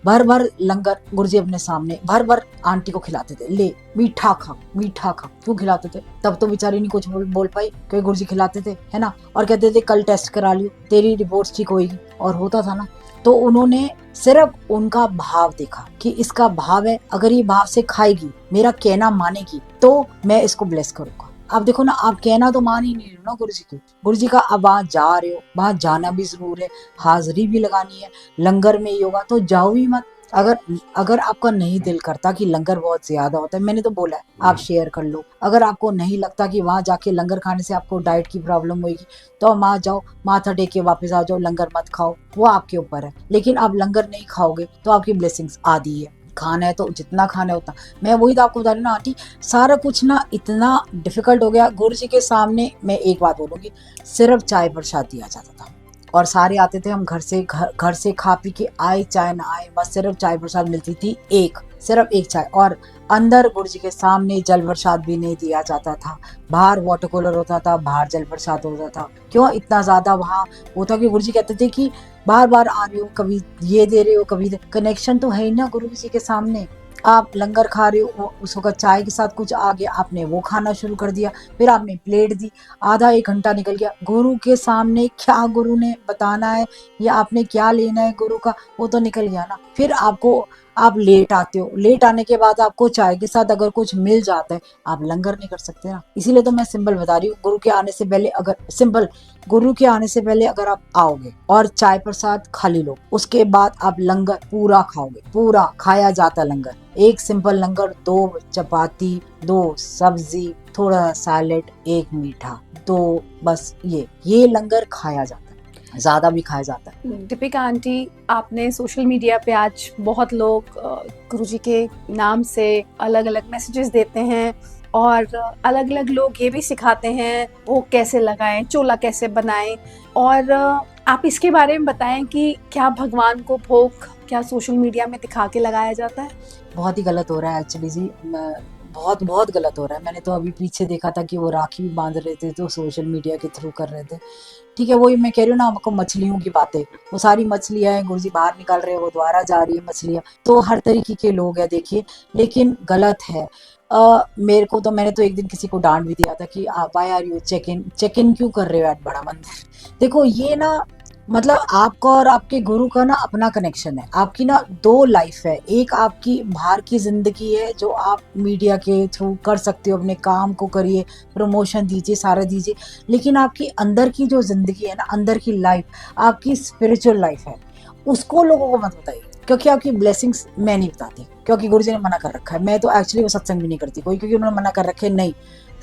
S1: भर भर लंगर गुरुजी अपने सामने भर भर आंटी को खिलाते थे, ले मीठा खा मीठा खा, क्यों खिलाते थे? तब तो बेचारी नहीं कुछ बोल पाई, क्योंकि गुरुजी खिलाते थे, है ना, और कहते थे कल टेस्ट करा लियो, तेरी रिपोर्ट ठीक होगी, और होता था ना। तो उन्होंने सिर्फ उनका भाव देखा कि इसका भाव है, अगर ये भाव से खाएगी, मेरा कहना मानेगी, तो मैं इसको ब्लेस करूंगा। आप देखो ना, आप कहना तो मान ही नहीं रहे हो ना गुरुजी की, गुरुजी का अब वहां जा रहे हो, वहां जाना भी जरूर है, हाजिरी भी लगानी है, लंगर में ही होगा तो जाओ ही मत। अगर आपका नहीं दिल करता कि लंगर बहुत ज्यादा होता है, मैंने तो बोला है आप शेयर कर लो। अगर आपको नहीं लगता कि वहां जाके लंगर खाने से आपको डाइट की प्रॉब्लम होगी, तो वहां जाओ, माथा टेक के वापस आ जाओ, लंगर मत खाओ, वो आपके ऊपर है। लेकिन आप लंगर नहीं खाओगे तो आपकी ब्लेसिंग्स आधी है, खाना है तो जितना खाना है उतना। मैं वही तो आपको बता रही हूँ ना आंटी, सारा कुछ ना इतना डिफिकल्ट हो गया। गुरु जी के सामने मैं एक बात बोलूंगी, सिर्फ चाय प्रसाद दिया जाता था और सारे आते थे, हम घर से खा पी के आए चाहे ना आए, बस सिर्फ चाय प्रसाद मिलती थी एक सिर्फ एक चाय। और अंदर गुरु जी के सामने जल प्रसाद भी नहीं दिया जाता था, बाहर वाटर कूलर होता था, बाहर जल प्रसाद होता था। क्यों इतना ज्यादा वहाँ होता कि गुरु जी कहते थे कि बार बार आ रही हो, कभी ये दे रहे हो, कभी कनेक्शन तो है ही ना गुरु जी के सामने। आप लंगर खा रहे हो, उस वक्त चाय के साथ कुछ आ गया, आपने वो खाना शुरू कर दिया, फिर आपने प्लेट दी, आधा एक घंटा निकल गया। गुरु के सामने क्या गुरु ने बताना है या आपने क्या लेना है गुरु का, वो तो निकल गया ना। फिर आप लेट आते हो, लेट आने के बाद आपको चाय के साथ अगर कुछ मिल जाता है, आप लंगर नहीं कर सकते ना। इसीलिए तो मैं सिंपल बता रही हूँ, गुरु के आने से पहले अगर सिंपल गुरु के आने से पहले अगर आप आओगे और चाय प्रसाद खा ली लो, उसके बाद आप लंगर पूरा खाओगे, पूरा खाया जाता लंगर। एक सिंपल लंगर, 2 चपाती, 2 सब्जी, थोड़ा सैलेड, 1 मीठा, 2 बस ये लंगर खाया जाता है, ज्यादा भी खाया जाता है।
S2: दीपिका आंटी, आपने सोशल मीडिया पे आज बहुत लोग गुरुजी के नाम से अलग अलग मैसेजेस देते हैं और अलग अलग लोग ये भी सिखाते हैं वो कैसे लगाएं, चोला कैसे बनाएं। और आप इसके बारे में बताएं कि क्या भगवान को भोग क्या सोशल मीडिया में दिखा के लगाया जाता है?
S1: बहुत ही गलत हो रहा है एक्चुअली जी, बहुत बहुत गलत हो रहा है। मैंने तो अभी पीछे देखा था कि वो राखी भी बांध रहे थे, तो सोशल मीडिया के थ्रू कर रहे थे। ठीक है, वही मैं कह रही हूँ ना आपको, मछलियों की बातें, वो सारी मछलियां हैं, गुरुजी बाहर निकाल रहे हैं, वो द्वारा जा रही है मछलियां, तो हर तरीके के लोग हैं देखिए, लेकिन गलत है। मैंने तो एक दिन किसी को डांट भी दिया था कि why are you check in क्यों कर रहे हो एट बड़ा मंदिर। देखो ये ना, मतलब आपका और आपके गुरु का ना अपना कनेक्शन है। आपकी ना 2 लाइफ है, एक आपकी बाहर की जिंदगी है जो आप मीडिया के थ्रू कर सकते हो, अपने काम को करिए, प्रमोशन दीजिए, सारा दीजिए, लेकिन आपकी अंदर की जो जिंदगी है ना, अंदर की लाइफ, आपकी स्पिरिचुअल लाइफ है, उसको लोगों को मत बताइए, क्योंकि आपकी ब्लेसिंग्स मैं नहीं बताती, क्योंकि गुरुजी ने मना कर रखा है। मैं तो एक्चुअली वो सत्संग भी नहीं करती कोई, क्योंकि उन्होंने मना कर रखे नहीं,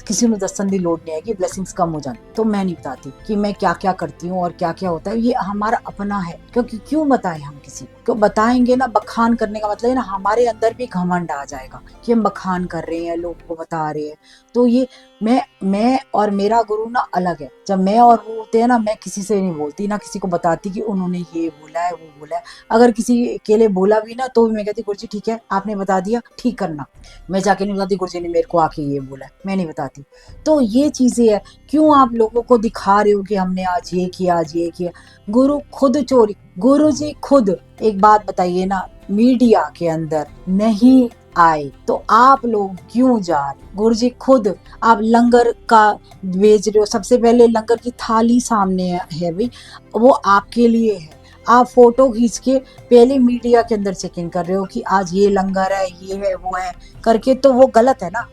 S1: किसी में दस्तन दी लोड नहीं आएगी, ब्लेसिंग्स कम हो जाए, तो मैं नहीं बताती कि मैं क्या क्या करती हूँ और क्या क्या होता है। ये हमारा अपना है, क्योंकि क्यों बताएं हम किसी को, क्यों बताएंगे ना। बखान करने का मतलब है ना, हमारे अंदर भी घमंड आ जाएगा कि हम बखान कर रहे हैं, लोगों को बता रहे हैं। तो ये मैं और मेरा गुरु ना अलग है। जब मैं और वो होते हैं ना, मैं किसी से नहीं बोलती, ना किसी को बताती कि उन्होंने ये बोला है वो बोला है। अगर किसी के लिए बोला भी ना, तो भी मैं कहती गुरुजी ठीक है, आपने बता दिया, ठीक करना। मैं जाके नहीं बताती गुरुजी ने मेरे को आके ये बोला है, मैं नहीं बताती। तो ये चीजें है, क्यों आप लोगों को दिखा रहे हो कि हमने आज ये किया, आज ये किया। गुरु खुद चोरी, गुरु जी खुद, एक बात बताइए ना, मीडिया के अंदर नहीं आए तो आप लोग क्यों जा रहे? गुरु जी खुद, आप लंगर का भेज रहे हो, सबसे पहले लंगर की थाली सामने है भाई, वो आपके लिए है। आप फोटो खींच के पहले मीडिया के अंदर चेक इन कर रहे हो कि आज ये लंगर है, ये है, वो है करके, तो वो गलत है ना।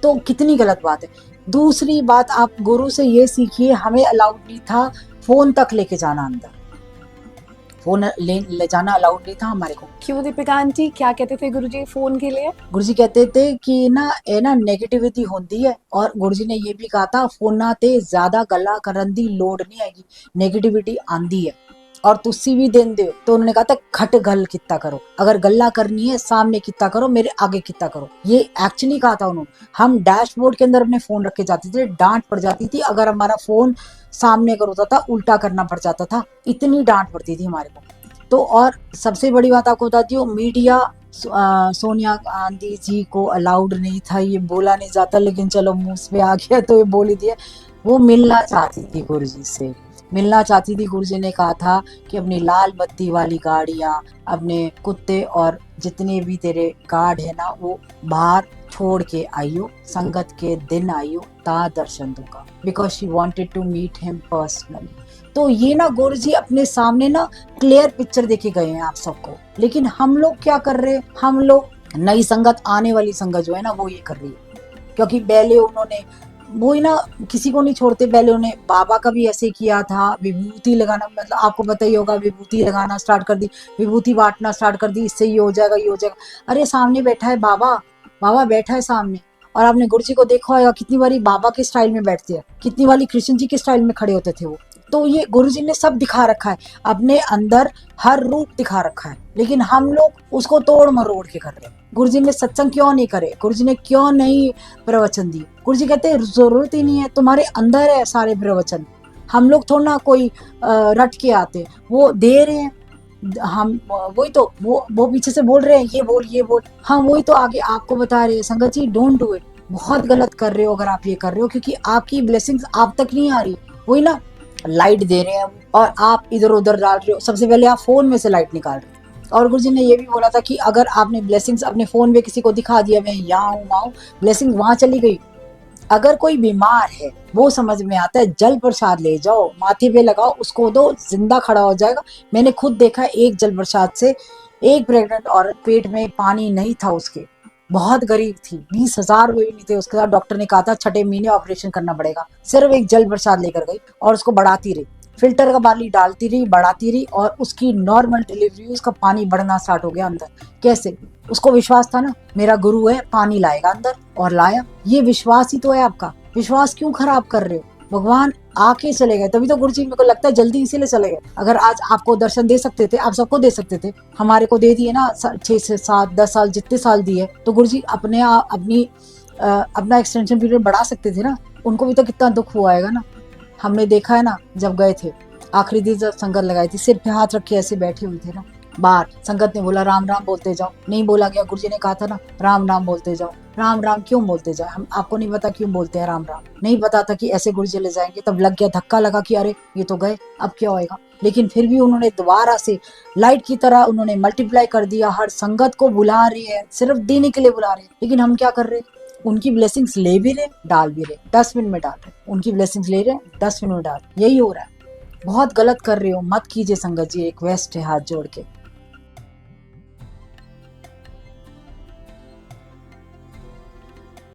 S1: तो कितनी गलत बात है। दूसरी बात, आप गुरु से ये सीखिए, हमें अलाउड नहीं था फोन तक लेके जाना अंदर, फोन ले जाना अलाउड नहीं था हमारे को।
S2: क्यों दीपिका आंटी, क्या कहते थे गुरुजी फोन के लिए?
S1: गुरुजी कहते थे कि ना नेगेटिविटी होती है, और गुरुजी ने ये भी कहा था फोना ते ज्यादा गला करन दी लोड नहीं आएगी, नेगेटिविटी आंदी है और तुसी भी देन दो। तो उन्होंने कहा था खट गल कितना करो, अगर गल्ला करनी है सामने कितना करो, मेरे आगे कितना करो, ये एक्चुअली कहा था उन्होंने। हम डैशबोर्ड के अंदर अपने फोन रख के जाते थे, डांट पड़ जाती थी अगर हमारा फोन सामने कर होता था, उल्टा करना पड़ जाता था, इतनी डांट पड़ती थी हमारे को। तो और सबसे बड़ी बात आपको बताती हूँ, मीडिया सोनिया गांधी जी को अलाउड नहीं था, ये बोला नहीं जाता, लेकिन चलो मुंह पे आ गया तो ये बोल ही दिया। वो मिलना चाहती थी गुरुजी से, मिलना चाहती थी। गुरुजी ने कहा था कि अपनी लाल बत्ती वाली गाड़ियां, अपने कुत्ते और जितने भी तेरे गार्ड है ना, वो बाहर छोड़ के आइयो, संगत के दिन आइयो, ता दर्शन दूंगा, because she wanted to meet him personally. तो ये ना गुरुजी अपने सामने ना क्लियर पिक्चर देके गए हैं आप सबको, लेकिन हम लोग क्या कर रहे हैं, हम लोग नई संगत, आने वाली संगत जो है ना, वो ये कर रही है। क्योंकि पहले उन्होंने वो ही ना, किसी को नहीं छोड़ते, पहले उन्हें बाबा का भी ऐसे किया था, विभूति लगाना, मतलब आपको पता ही होगा, विभूति लगाना स्टार्ट कर दी, विभूति बांटना स्टार्ट कर दी, इससे ये हो जाएगा, ये हो जाएगा। अरे सामने बैठा है बाबा, बाबा बैठा है सामने। और आपने गुरुजी को देखा होगा, कितनी बारी बाबा के स्टाइल में बैठते हैं, कितनी बारी कृष्ण जी के स्टाइल में खड़े होते थे वो। तो ये गुरुजी ने सब दिखा रखा है, अपने अंदर हर रूप दिखा रखा है, लेकिन हम लोग उसको तोड़ मरोड़ के कर रहे हैं। गुरुजी ने सत्संग क्यों नहीं करे, गुरुजी ने क्यों नहीं प्रवचन दिए? गुरुजी कहते हैं जरूरत ही नहीं है, तुम्हारे अंदर है सारे प्रवचन, हम लोग थोड़ा ना कोई रट के आते, वो दे रहे हैं। हम वही तो वो पीछे से बोल रहे हैं ये बोल, हम वही तो आगे आपको बता रहे हैं संगत जी, डोंट डू इट। बहुत गलत कर रहे हो अगर आप ये कर रहे हो, क्योंकि आपकी ब्लेसिंग्स आप तक नहीं आ रही। वही ना, लाइट दे रहे हैं और आप इधर उधर डाल रहे हो। सबसे पहले आप फोन में से लाइट निकाल रहे हो। और गुरुजी ने ये भी बोला था कि अगर आपने ब्लेसिंग्स अपने फोन में किसी को दिखा दिया, मैं यहाँ हूँ वहाँ हूँ, ब्लेसिंग वहां चली गई। अगर कोई बीमार है, वो समझ में आता है, जल प्रसाद ले जाओ, माथे पे लगाओ, उसको दो, जिंदा खड़ा हो जाएगा। मैंने खुद देखा, एक जल प्रसाद से एक प्रेग्नेंट औरत, पेट में पानी नहीं था उसके, बहुत गरीब थी, 20,000 हुए नहीं थे उसके साथ। डॉक्टर ने कहा था 6 महीने ऑपरेशन करना पड़ेगा। सिर्फ एक जल प्रसाद लेकर गई और उसको बढ़ाती रही, फिल्टर का पानी डालती रही, बढ़ाती रही, और उसकी नॉर्मल डिलीवरी, उसका पानी बढ़ना स्टार्ट हो गया अंदर। कैसे? उसको विश्वास था ना, मेरा गुरु है, पानी लाएगा अंदर, और लाया। ये विश्वास ही तो है आपका। विश्वास क्यों खराब कर रहे हो? भगवान आके चले गए, तभी तो गुरु जी मेरे को लगता है जल्दी इसीलिए चले गए। अगर आज आपको दर्शन दे सकते थे, आप सबको दे सकते थे, हमारे को दे दिए ना 6 से 7 10 साल, जितने साल दिए, तो गुरु जी अपना एक्सटेंशन पीरियड बढ़ा सकते थे ना। उनको भी तो कितना दुख हुआ है ना। हमने देखा है ना, जब गए थे आखिरी दिन, जब संगत लगाई थी, सिर पे हाथ रख के ऐसे बैठे हुए थे ना। बाहर संगत ने बोला राम राम बोलते जाओ, नहीं बोला गया। गुरुजी ने कहा था ना राम राम बोलते जाओ। राम राम क्यों बोलते जाए? हम आपको नहीं पता क्यों बोलते हैं राम राम? नहीं पता था कि ऐसे गुरुजी ले जाएंगे। तब लग गया, धक्का लगा कि अरे ये तो गए, अब क्या होएगा। लेकिन फिर भी उन्होंने दोबारा से लाइट की तरह उन्होंने मल्टीप्लाई कर दिया। हर संगत को बुला रहे हैं, सिर्फ देने के लिए बुला रहे हैं। लेकिन हम क्या कर रहे हैं? उनकी ब्लेसिंग्स ले भी रहे, डाल भी रहे, डस्टबिन में डाल रहे। उनकी ब्लेसिंग्स ले रहे, डस्टबिन में डाल, यही हो रहा है। बहुत गलत कर रहे हो, मत कीजिए संगत जी, रिक्वेस्ट है हाथ जोड़ के।